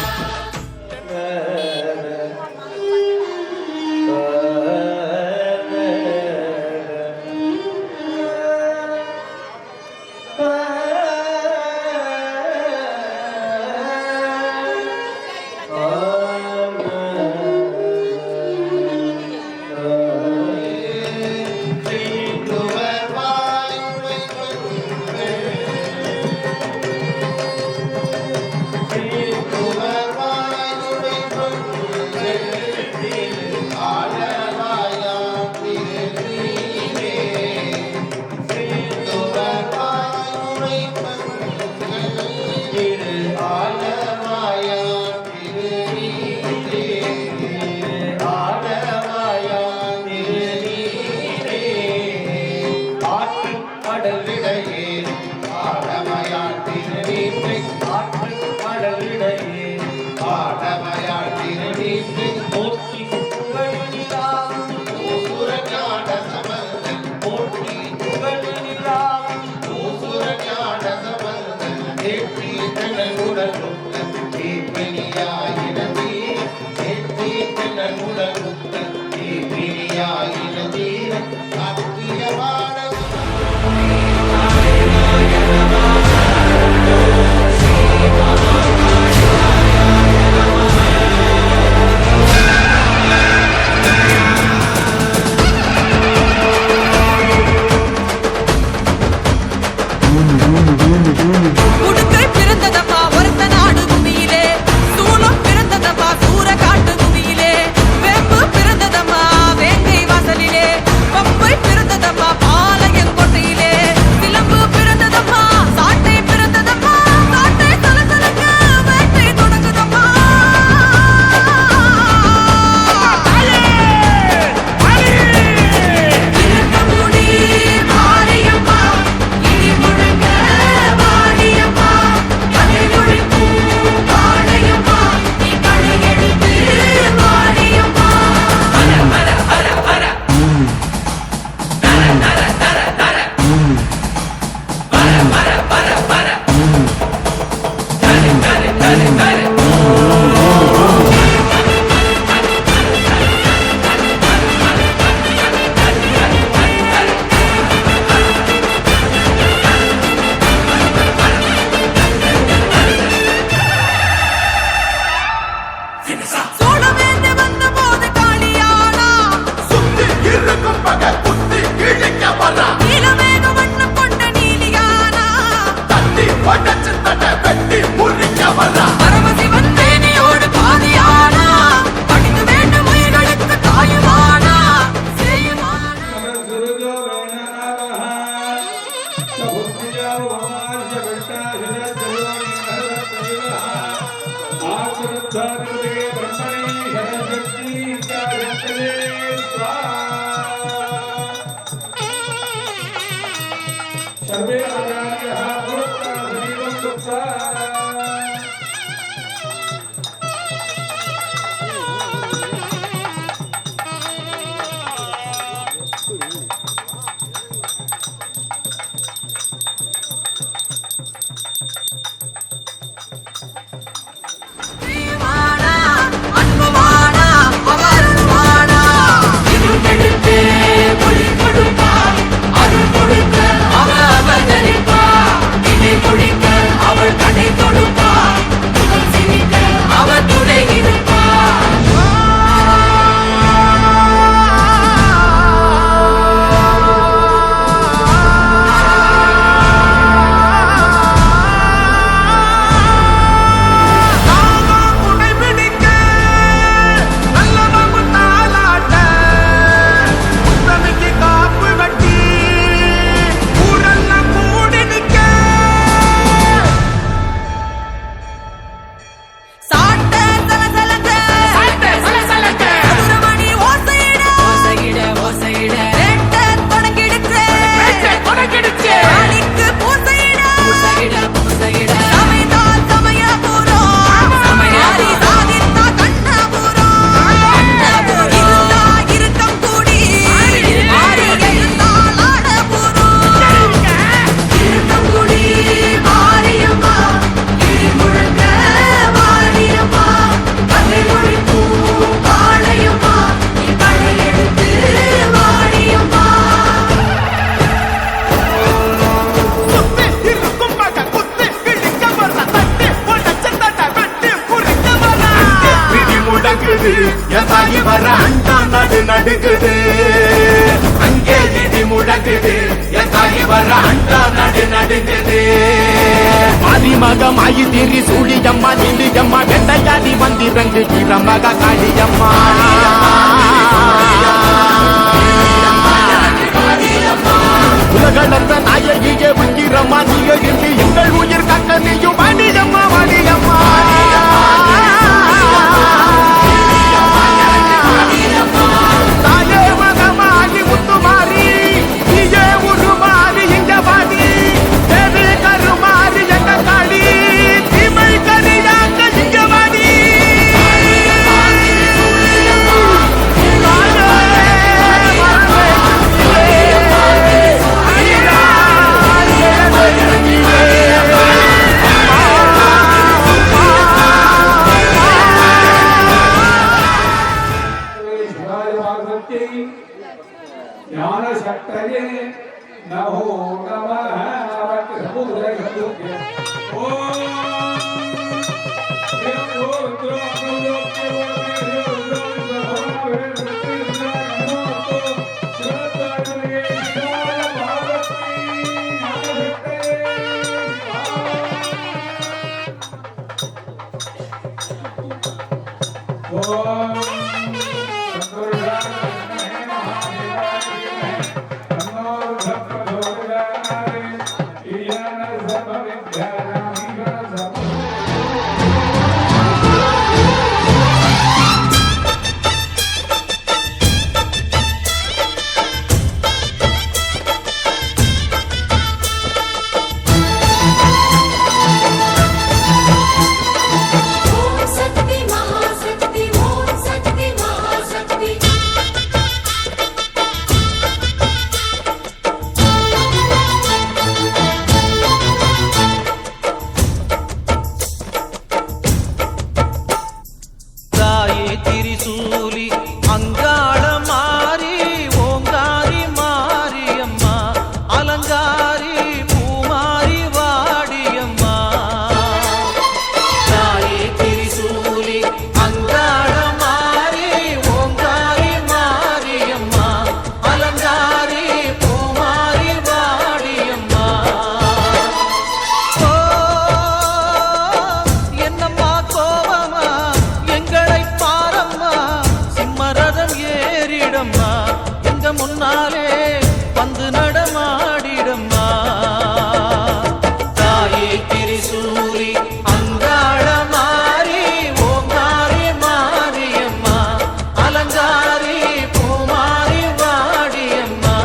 S3: வாய்
S4: நடக்குது என் தாய் வர அண்டா நடுங்குது ஆதிமகமாயி திரி சூழியம்மா நீலியம்மா வெண்டையாதி வந்திரங்கு கிரமக காளியம்மா உலகளந்த நாயகியே உயிரம்மா நீங்க இன்று எங்கள் உயிர் கட்ட நீயும் வாணியம்மா வாணியம்மா தாயே மகமாகி முத்துமாரி நீயே உருமாறி இங்க வாடி தேவி கருமாறி எங்க காளி தீமை கரியாக்க இங்க வாடி
S2: ஞான சக்தயே நமோ நமः
S6: ஓம் சக்தி மகாசக்தி ஓம் சக்தி மகாசக்தி
S1: தாயே திரிசூலி அங்காள மாறி ஓங்காரி மாரியம்மா அலங்காரி பூமாரி வாடியம்மா தாயே திரிசூலி அங்காள மாறி ஓங்காரி மாரியம்மா அலங்காரி பூமாரி வாடியம்மா ஓ என்னம்மா கோவமா எங்களை பாரம்மா சிம்மரதம் ஏறிடம்மா எங்க முன்னாலே வந்து நடமாடிடம்மா தாயே திரிசூலி அங்காள மாறி ஓங்காரி மாரியம்மா அலங்காரி பூமாரி வாடியம்மா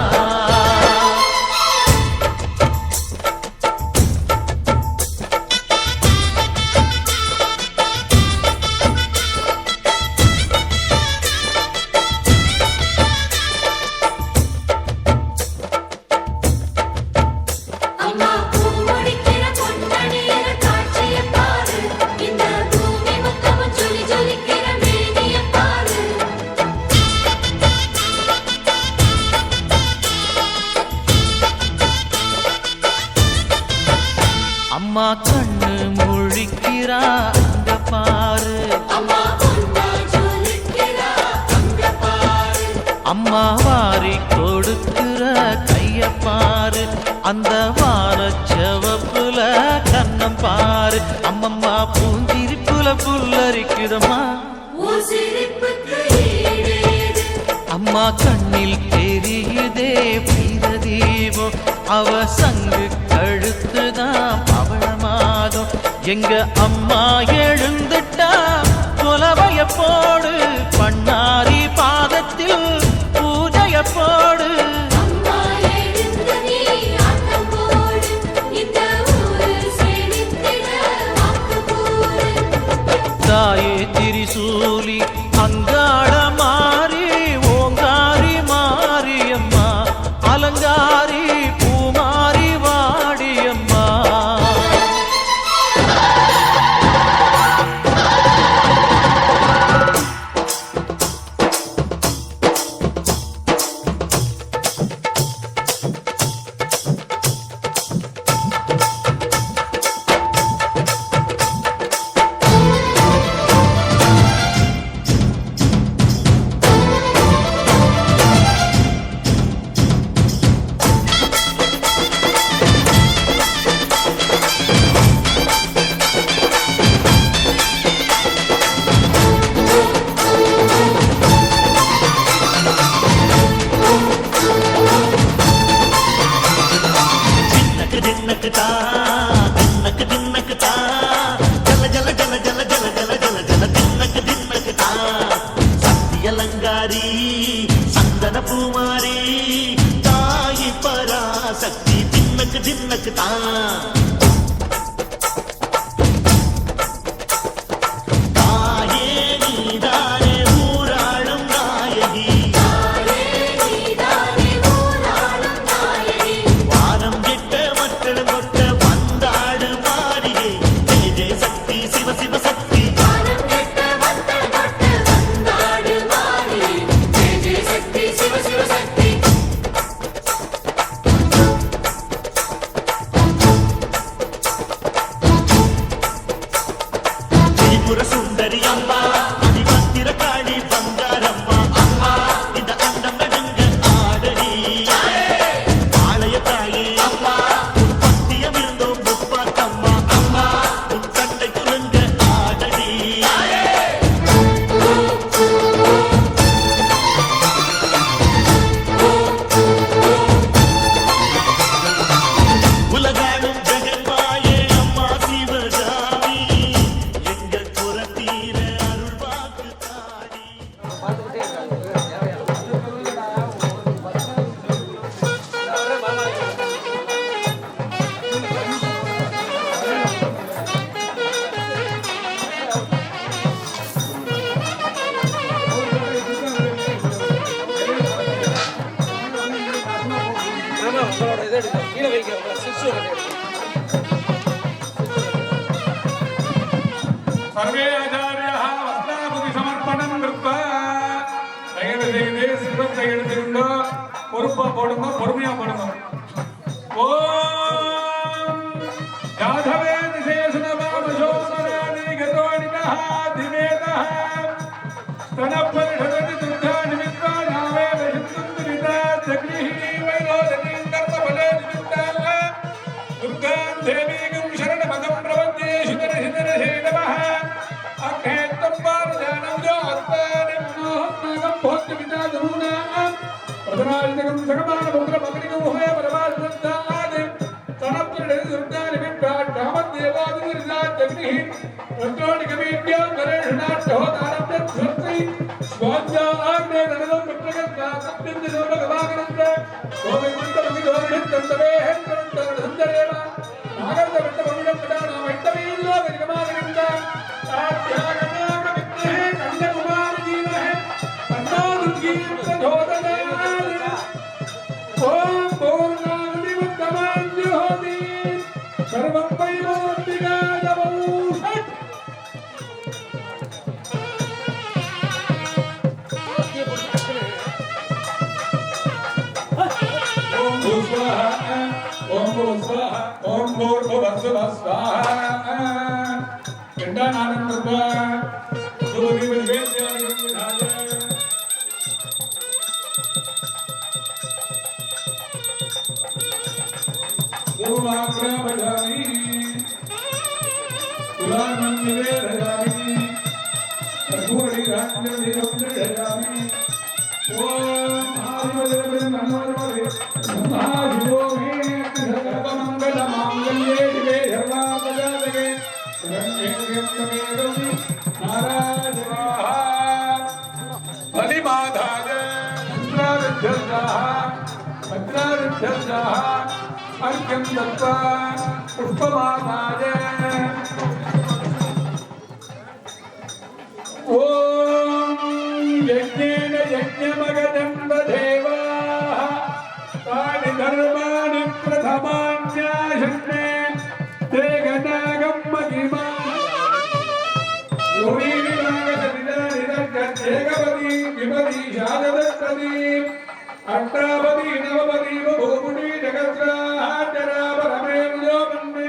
S6: அம்மா பூமுடிக்கிற பொன்னணியர காட்சிய பாரு இந்த பூமி மொத்தமும் ஜொலி ஜொலிக்கிற மேனிய பாரு
S1: அம்மா கண்ணு முழிக்கிறா அங்க பாரு
S6: அம்மா பொன்னா ஜொலிக்கிறா அங்க பாரு
S1: அம்மா வாரி கொடுக்கிற கைய பாரு அந்த வானச்சவப்புல கண்ணம் பாரு அம்மம்மா பூந்திரிப்புல புல்லரிக்குதம்மா
S6: ஓ சிரிப்புக்கு ஈடேது
S1: அம்மா கண்ணில் தெரியுதே வீர தீபம் அவ சங்கு கழுத்துதான் பவழமாகும் எங்க அம்மா எழுந்துட்டா கொலவைய போடு பண்ணாரி பாதத்தில் பூஜைய போடு
S6: அம்மா எழுந்து நீ ஆட்டம் போடு இந்த ஊரு செழித்திட வாக்கு கூறு
S1: தாயே திரிசூலி அங்காள மாறி ஓங்காரி மாரியம்மா அலங்காரி பூமாரி வாடியம்மா
S4: சக்தி தின்னக்கு தின்னக்கு தான் சுந்தரி அம்மா அதிபத்திர காளி பங்காரம்மா அம்மா இந்த அண்டம் நடுங்க ஆடடி ஆலய தாயே அம்மா உன் பத்தியம் இருந்தோம் முப்பாத்தம்மா அம்மா உன் கண்டை துலங்க ஆடடி உலகாடும் ஜெகன்மாயே அம்மா சிவகாமி எங்கள் புறத்தீர அருள் வாக்கு தாடி
S2: सर्वे आचार्याः वस्त्राभूति समर्पणं कृत्वा தயவு செய்து சிவத்தை எடுத்துக்கொண்டு பொறுப்பா போடுங்க பொறுமையா போடுங்க ஓம் யாதவே நிசேஷனவாமசோமராணி கதோனிதः திவேதः स्तनपरिषदति दुर्गानिमित्ता नामे वशन्तुरिता जग्निः वैरोदनीं कर्मफले निमित्ताः दुर्गां देवीं शरणमगं प्रपद्ये शितरशितरहे नमः अखेत्तं पारजानं जोत्तानि मनोहत्नागं भोक्तमिता जरूणां प्रथमादिकं सकमानपुत्रमग्निगं होय परमात्मन्तादि स्तनपरिषदति दुर्गानिमित्ता कामदेवादिर्जा जग्निः रत्नोनिकमीड्यां गणेशनाट्यहोतारभ्यध्वस्ति स्वाध्याग्ने नरदं पुत्रगत्वा सप्तञ्जलोकगवागनन्त गोविन्दमगिदोर्णित्तन्तवेहेन्द्रन्तरसन्दरेव नागर्दविट्टमनुजं कटानामैत्तवील्लोकनिगमागनन्त आध्यागनागमित्रे कन्यकुमारजीमहे तन्नादुर्गीं प्रचोदयात् ॐ पूर्णाहुतिमुत्तमाञ्जुहोति सर्वं वैमोत्तिकादवौ षट् ओम भूस्वाहा ओम भूस्वाहा ओम भूर्भुवस्सुवः स्वाहा गंडानादं कृत्वा सुभगिवद्वेद्यादिं विधाय पूर्वाग्रामजामि तुलानं निवेदयामि कर्पूरनिराञ्जनं दर्शयामि ओम आदिवदनं नमोर्महे ब्रह्मादिवो मे सर्वमङ्गलमाङ्गल्ये शिवे सर्वापदादगे शरण्येऽप्यमेकं नारायणाः बलिमाधाय भद्रारुद्धस्ताः अर्घ्यं दत्त्वा पुष्पमादाय ॐ यज्ञेन यज्ञमगतं देवाः तानि धर्माणि प्रथमान्याशन्ने ते गणागं महिमा योनिनागसनिदानिदर्शत्येकपदी विपदी शारदत्तदी अष्टापदी नवपदी भूपुटी जगत्साहाजरापरमे विलोपन्ने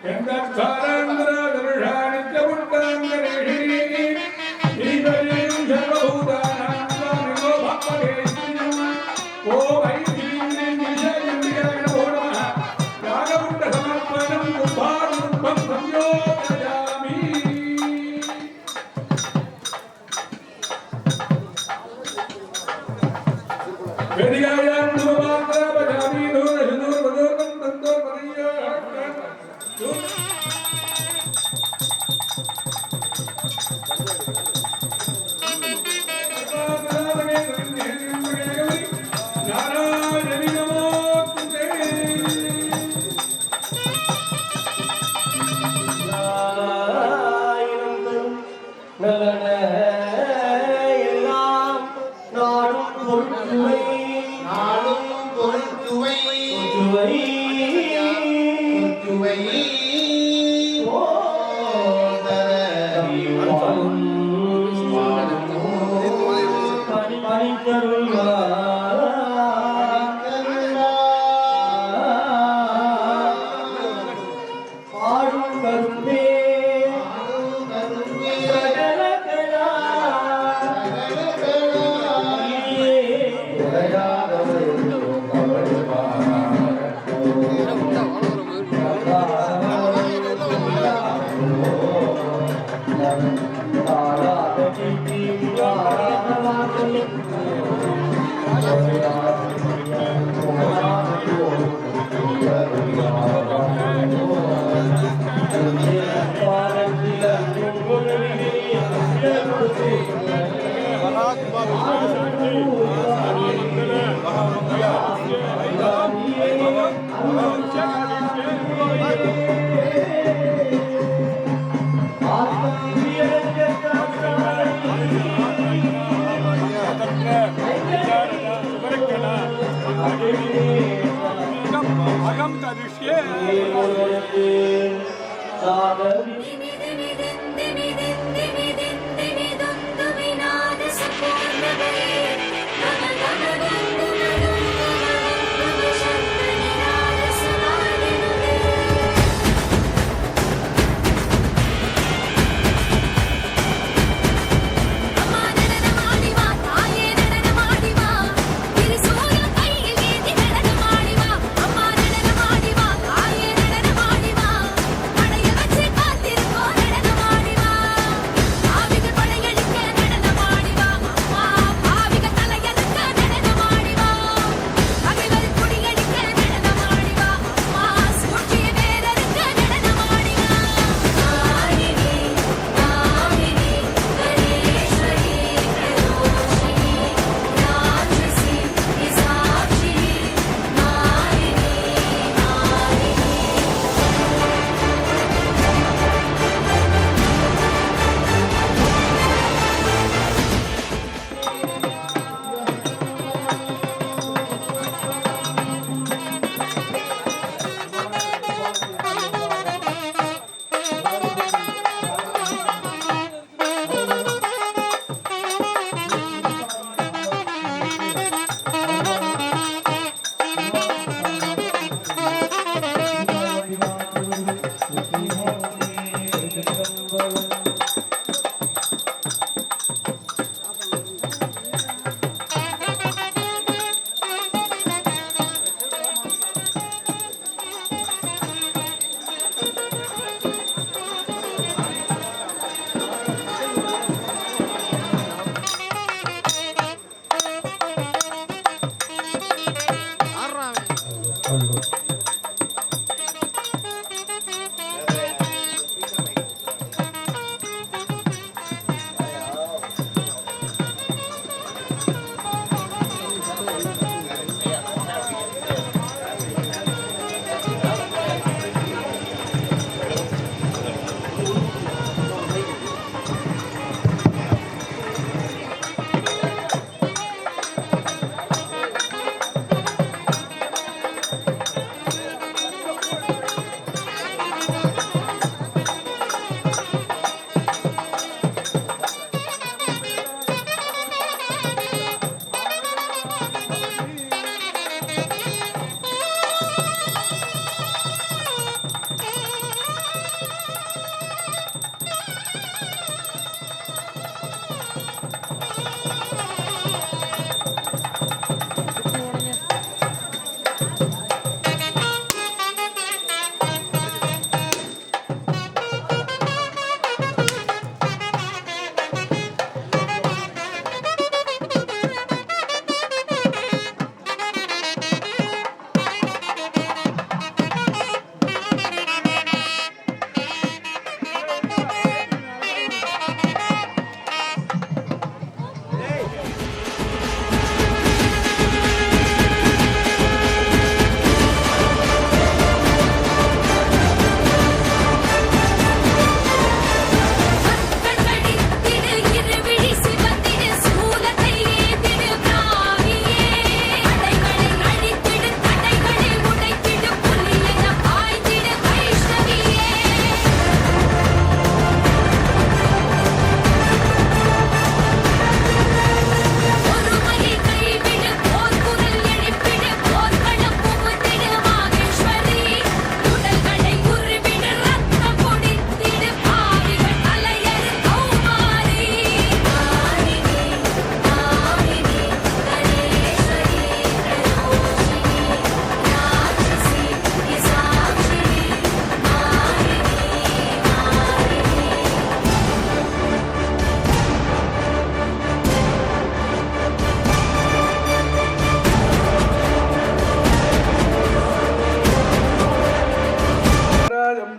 S2: यन्दक्षारान्द्रादर्शानित्यपुट्टाङ्गरेषिणी ईश्वरीं सर्वभूतानां स्वामिनो भक्तकेशिनीम् ओ वैश्रीं निशयन्दिकाग्नभो नमः यागपुट्टसमर्पणं कुम्भारुत्वं संयोजयामि वेदिकायां धूपमात्रापयामि धूरशुधूर्वधूर्वं तन्तोर्वदय्यात् नारायणि नमोस्तुते
S7: अहम करिष्ये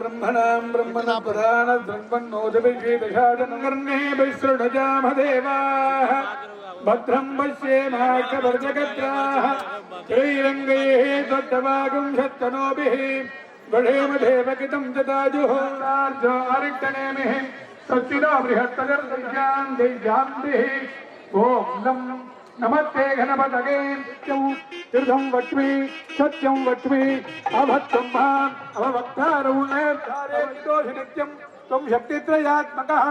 S7: ब्रह्मणां भद्रं पश्येमाक्षवर्जगत्राः श्रीरङ्गैः दत्तवागुं शत्तनोभिः गणेमदेवकितं ददाजुः आरिक्तनेमिः सच्चिदा बृहत्तगर्दय्यां दैव्यान्तिः ॐ नमस्ते गणपतये तीर्थम वक्मि सत्यम वक्मि अभक्तं माम् अभवक्तारौणेर्धारेणोषि नित्यं त्वं शक्तित्रयात्मकः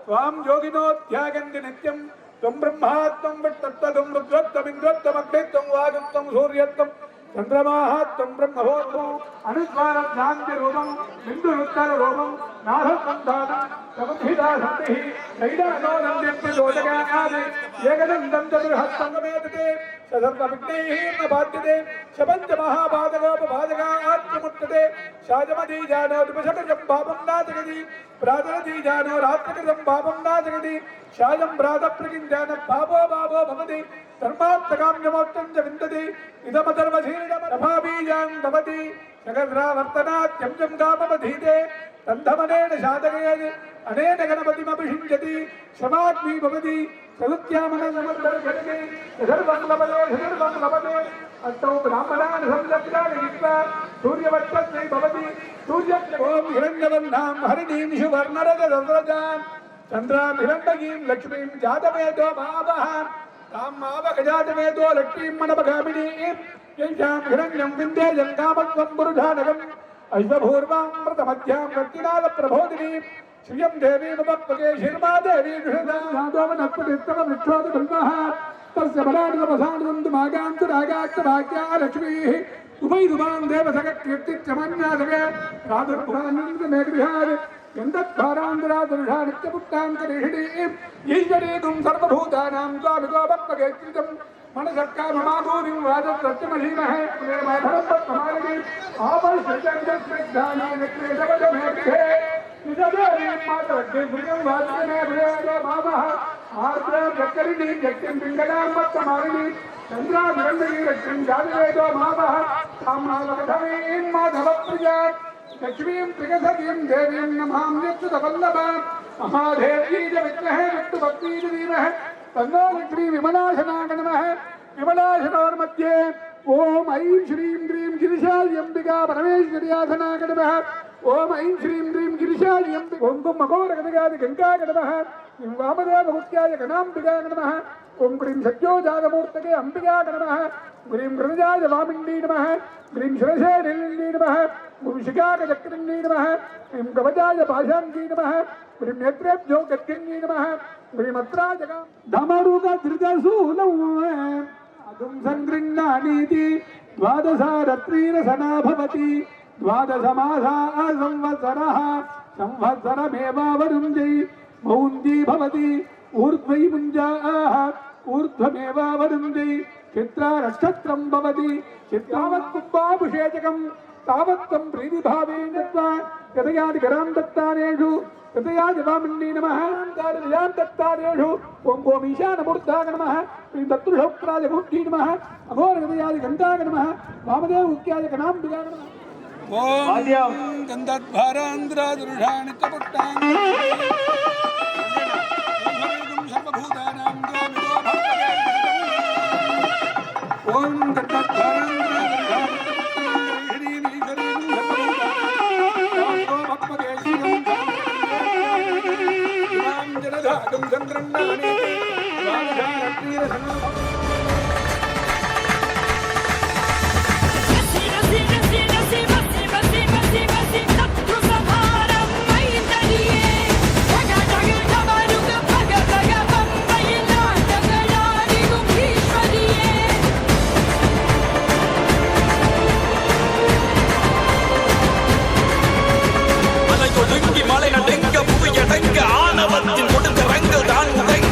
S7: त्वां योगिनोऽध्यागन्ति नित्यं त्वं ब्रह्मा त्वं विष्णुत्वं रुद्रत्वमिन्द्रत्वमग्नित्वं वायुत्वं सूर्यत्वं चन्द्रमाहात्वं ब्रह्मभूत्वं अनुस्वारभ्रान्तिरूपं बिन्दुरुत्तररूपं नाथसन्धानं तवद्भिदासन्तिः नैडानोदन्त्यप्रचोदकादि एकदन्तं चतुर्हस्तङ्गमेतते सर्वविघ्नैः न बाध्यते शपञ्चमहापादकोपपादकात्मुक्तते शाजमदीजानोदिपशकजं पापं नाजगति प्रातरदीजानो रात्रकृतं पापं नाजगति शाजं प्रातप्रकिञ्जान पापो पापो भवति धर्मात्तकाम्यमोक्तं च विन्दति इदमधर्मशीलमभाबीजां भवति जगद्रावर्तनात्यं काममधीते तन्धमनेन साधकेन अनेन गणपतिमभिषिञ्चति क्षमाग्नि भवति सदुत्यामनसमर्दर्शते सर्वं लभते अष्टौ ब्राह्मणान् संलग्नाः सूर्यवक्षस्यै भवति सूर्यस्य ॐ हिरण्यवर्णां हरिणीं सुवर्णरजतस्रजां चन्द्रां हिरण्मयीं लक्ष्मीं जातवेदो मावः तां मावगजातवेदो लक्ष्मीं मनपगामिनीं यैषां हिरण्यं विन्ध्येयं कामत्वं पुरुषानगम् अश्वभूर्वामृतमध्यां रत्तिनालप्रबोधिनीं श्रियं देवीमपक्वके शिर्मा देवी दुषदावनत्वमित्तमविच्छोदबिल्वः तस्य बलाढ्यवसानन्दमागान्तरागाक्तभाग्या लक्ष्मीः उभयदुमां देवसगकीर्तित्यमन्यासग राधुर्भुवानन्दमेघविहार गन्धद्वारान्तरादुषा नित्यपुट्टान्तरेषिणीं ईश्वरीं सर्वभूतानां स्वामिकोपक्वके कृतं मनसक्काममाभूरिं राजसत्यमहीमहे माधवपत्मालिनी आपश्यजगद्विग्धानानिक्लेशवजमेघे निजदेवीं मातरग्ने भृगं वाचने भृगो भावः आर्द्रव्यक्करिणीं यक्तिं पिङ्गलां पत्तमालिनी चन्द्राभिरण्डगी लक्ष्मीं जातवेदो भावः ताम्नालकधवीं माधवप्रियां लक्ष्मीं त्रिगसतीं देवीं नमाम्यच्युतवल्लभां महादेवी च विद्महे विष्णुभक्ती च धीमहि तन्नो लक्ष्मी विमलाशनागणमः विमलाशनोर्मध्ये ओम ऐं श्रीं ह्रीं गिरिशायम्बिका परमेश्वर्यासनागणमः ओम ऐं श्रीं ह्रीं गिरिशायम्बिका ओं कुम्भघोरगणगादि गङ्गागणमः ह्रीं वामदेवभूत्याय गणाम्बिकागणमः ओं क्रीं सत्योजातमूर्तके अम्बिकागणमः ह्रीं हृदयाय वामिन्दी नमः ह्रीं शिरसे निलिन्दी नमः ह्रीं शिखाकचक्रिन्दी नमः ह्रीं कवचाय पाशाङ्गी नमः ह्रीं नेत्रेभ्यो गद्गिन्दी नमः ह्रीमत्राजगा धमरुगधृतशूलौ अधुं सङ्गृह्णानीति द्वादशारत्रीरसना भवति द्वादशमासा संवत्सरः संवत्सरमेवावरुञ्जै मौञ्जी भवति ऊर्ध्वै मुञ्जाः ऊर्ध्वमेवावरुञ्जै चित्रा नक्षत्रं भवति चित्रावत्कुम्भाभिषेचकं तावत्तं प्रीतिभावेन दत्त्वा यतयादि करां दत्तानेषु कृतयाज वामिन्नी नमः कालयां दत्तानेषु ओं गोमीशानमूर्धाय नमः श्री दत्तृशौक्राय गुह्ठी नमः अघोरगदयादि गन्धाय नमः वामदेव उक्याय गणाम्बिकाय नमः ओम गन्धद्वारान्द्रादृढानि च पुट्टानि सर्वभूतानां स्वामिनो भक्तये ओम गन्धद्वारान्द्रादृढानि चन्द्रन्नानि
S8: மலை நடுங்க புவியடங்க ஆணவத்தின் கொடுங்க ரங்க தான் உடைங்க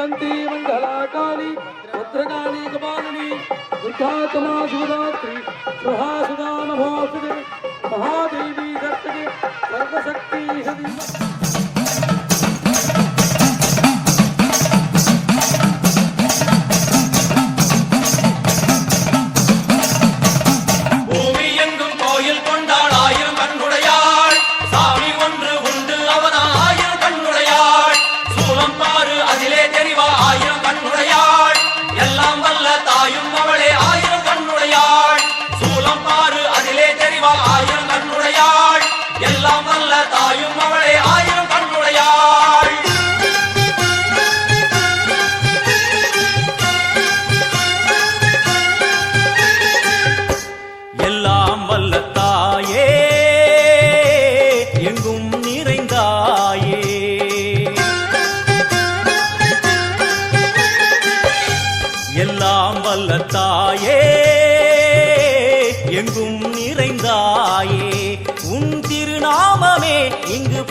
S5: मंगलंती मंगलाकाली भद्रकाली कपालिनी दुर्गातमा शिवरात्रि सुहासुदा नमोस्तुते महादेवी दत्तके सर्वशक्ति सदी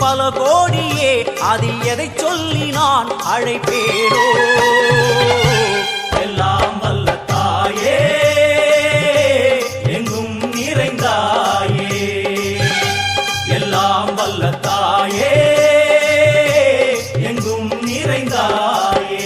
S5: பல கோடியே அதில் எதை சொல்லி நான் அழைப்பேனோ எல்லாம் வல்ல தாயே எங்கும் நிறைந்தாயே எல்லாம் வல்ல தாயே எங்கும் நிறைந்தாயே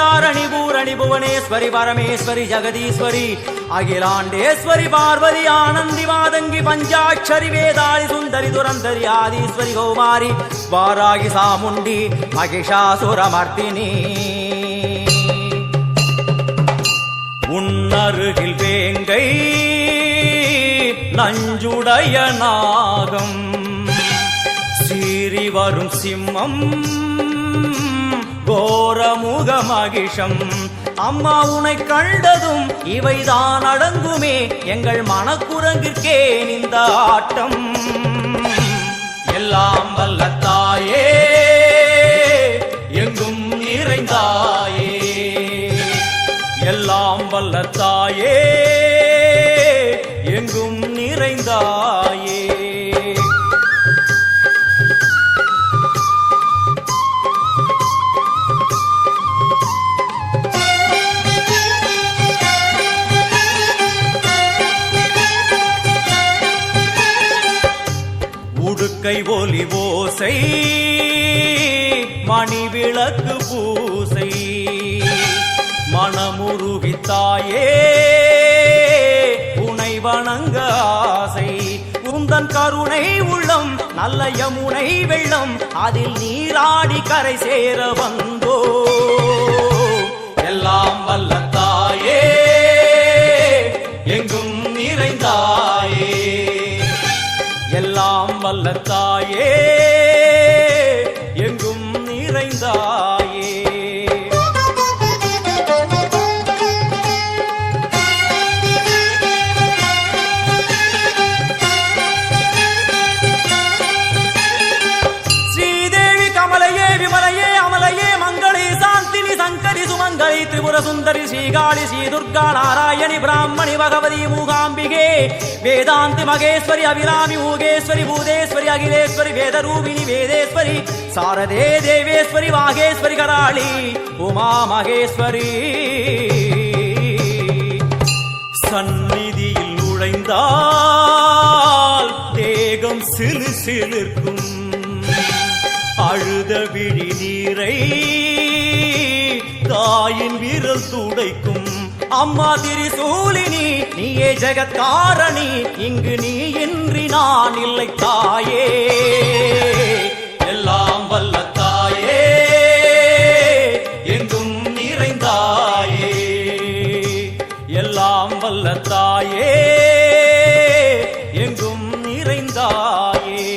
S5: தாரணி பூரணி புவனேஸ்வரி பரமேஸ்வரி ஜெகதீஸ்வரி அகிலாண்டேஸ்வரி பார்வதி ஆனந்தி மாதங்கி பஞ்சாட்சரி வேதாளி சுந்தரி துரந்தரி ஆதீஸ்வரி கௌமாரி வாராகி சாமுண்டி மகிஷாசுரமர்த்தினி உன்னருகில் வேங்கை நஞ்சுடைய நாகம் சீறி வரும் சிம்மம் கோரமுக மகிஷம் அம்மா உனை கண்டதும் இவைதான் அடங்குமே எங்கள் மனக்குரங்கிற்கே இந்த ஆட்டம் எல்லாம் வல்ல தாயே எங்கும் நிறைந்தாயே எல்லாம் வல்ல தாயே எங்கும் நிறைந்தாயே கை ஒலி ஓசை மணி விளக்கு பூசை மனமுருகித்தாயே உனை வணங்க ஆசை உந்தன் கருணை உள்ளம் நல்ல யமுனை வெள்ளம் அதில் நீராடி கரை சேர வந்தோ எல்லாம் வல்ல தாயே எங்கும் நிறைந்தாயே எல்லாம் வல்ல தாயே எங்கும் நிறைந்தாயே ஸ்ரீதேவி கமலையே விமலையே அமலையே மங்களே சாந்தினி சங்கரி சுமங்கலி திரிபுர சுந்தரி ஸ்ரீகாளி ஸ்ரீ துர்கா நாராயணி பிராமணி பகவதி மூகாம்பிகே வேதாந்தி மகேஸ்வரி அபிராமி மூகேஸ்வரி பூதேஸ்வரி அகிலேஸ்வரி வேதரூபிணி வேதேஸ்வரி சாரதே தேவேஸ்வரி வாகேஸ்வரி கராளி உமா மகேஸ்வரி சந்நிதியில் நுழைந்தால் தேகம் சிலு சிலிர்க்கும் அழுத விழி நீரை தாயின் விரல் துடைக்கும் அம்மா திரிசூலினி நீயே ஜெகத்காரணி இங்கு நீ இன்றி நான் இல்லை தாயே எல்லாம் வல்ல தாயே எங்கும் நிறைந்தாயே எல்லாம் வல்ல தாயே எங்கும் நிறைந்தாயே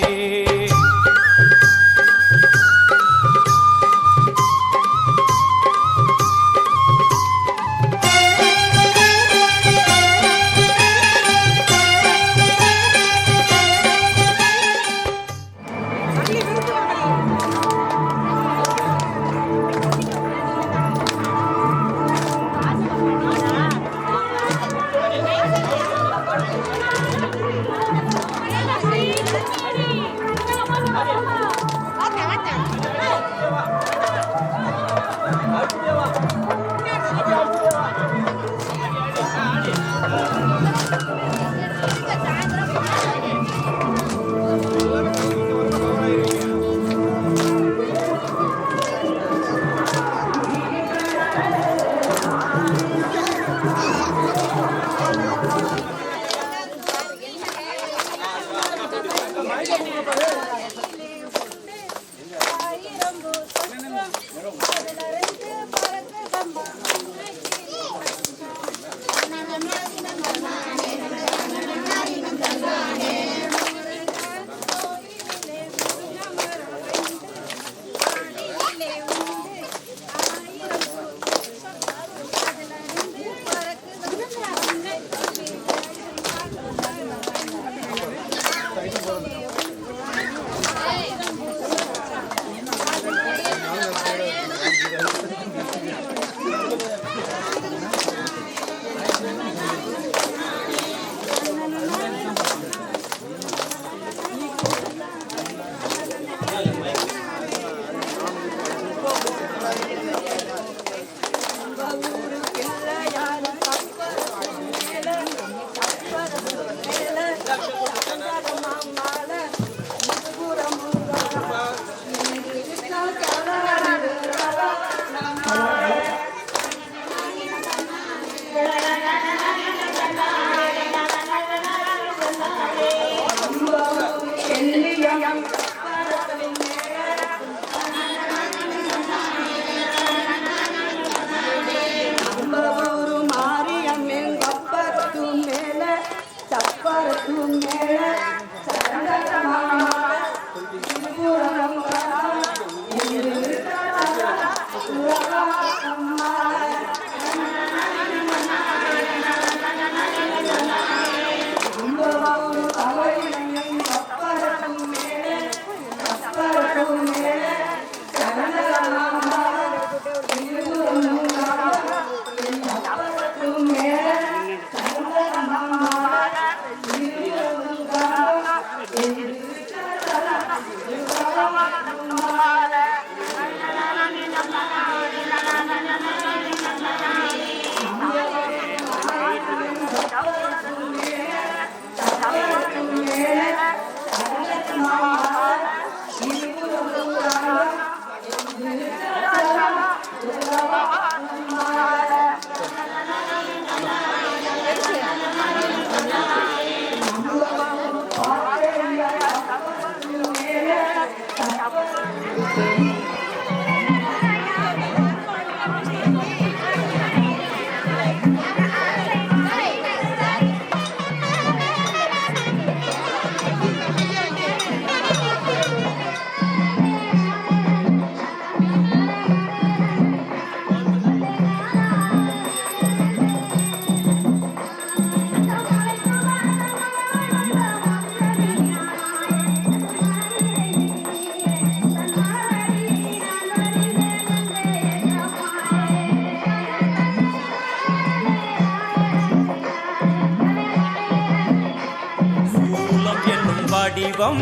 S5: வடிவம்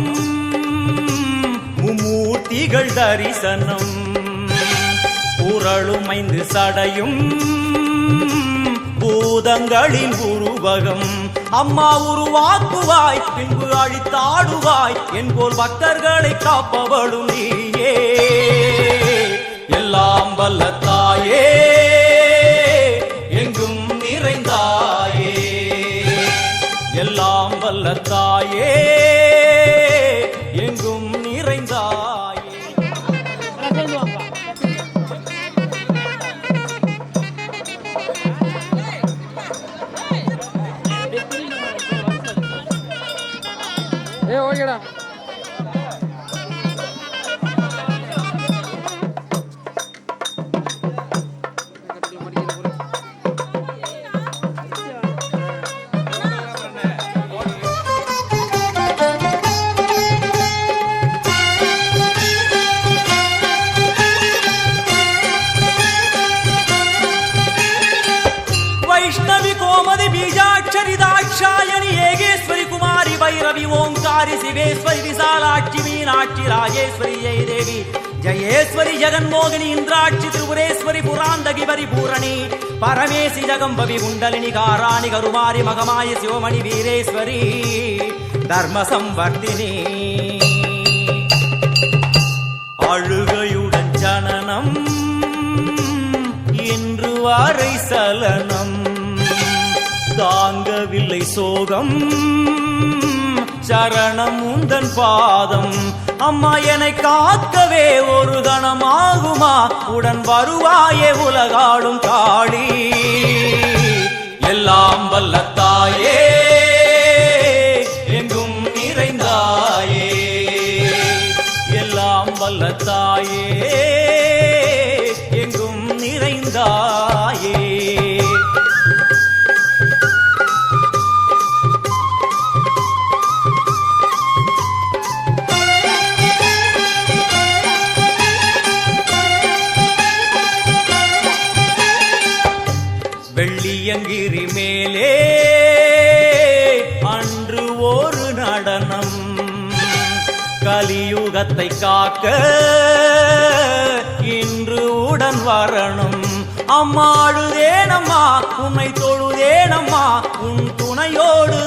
S5: மும்மூர்த்திகள் தரிசனம் புரளுமைந்து சடையும் பூதங்களின் உருவகம் அம்மா உருவாக்குவாய் பின்பு அழித்தாடுவாய் என்போல் பக்தர்களை காப்பவளும் நீயே எல்லாம் வல்ல தாயே எங்கும் நிறைந்தாயே எல்லாம் வல்ல தாயே எங்கும் நிறைந்தாயே
S7: ஓகேடா
S5: वैष्णवी कोमदि बीजाक्षरी दाक्षायणी येगेश्वरी कुमारी भैरवी ओंकारी शिवेश्वरी विशालाक्षी मीनाक्षी राजेश्वरी जय देवी जयेश्वरी जगन्मोहिनी इंद्राक्षी त्रिपुरेश्वरी पुरांदगी परिपूरणी परमेशि जगंबवी कुंडलिनी काराणि करुमारी मगमाय शिवमणि वीरेश्वरी धर्म संवर्धिनी அழுகையுடன் ஜனனம் இன்று வரை சலனம் தாங்கவில்லை சோகம் சரணம் உந்தன் பாதம் அம்மா என்னை காக்க வரவே ஒரு கணமாகுமா உடன் வருவாயே உலகாடும் காளி எல்லாம் வல்ல தாயே எங்கும் நிறைந்தாயே எல்லாம் வல்ல தாயே எங்கும் நிறைந்தாயே வெள்ளியங்கிரி மேலே அன்று ஒரு நடனம் கலியுகத்தை காக்க இன்று உடன் வரணும் அம்மாடுதேனம்மா உன்னை தொழுதேனம்மா உன் துணையோடு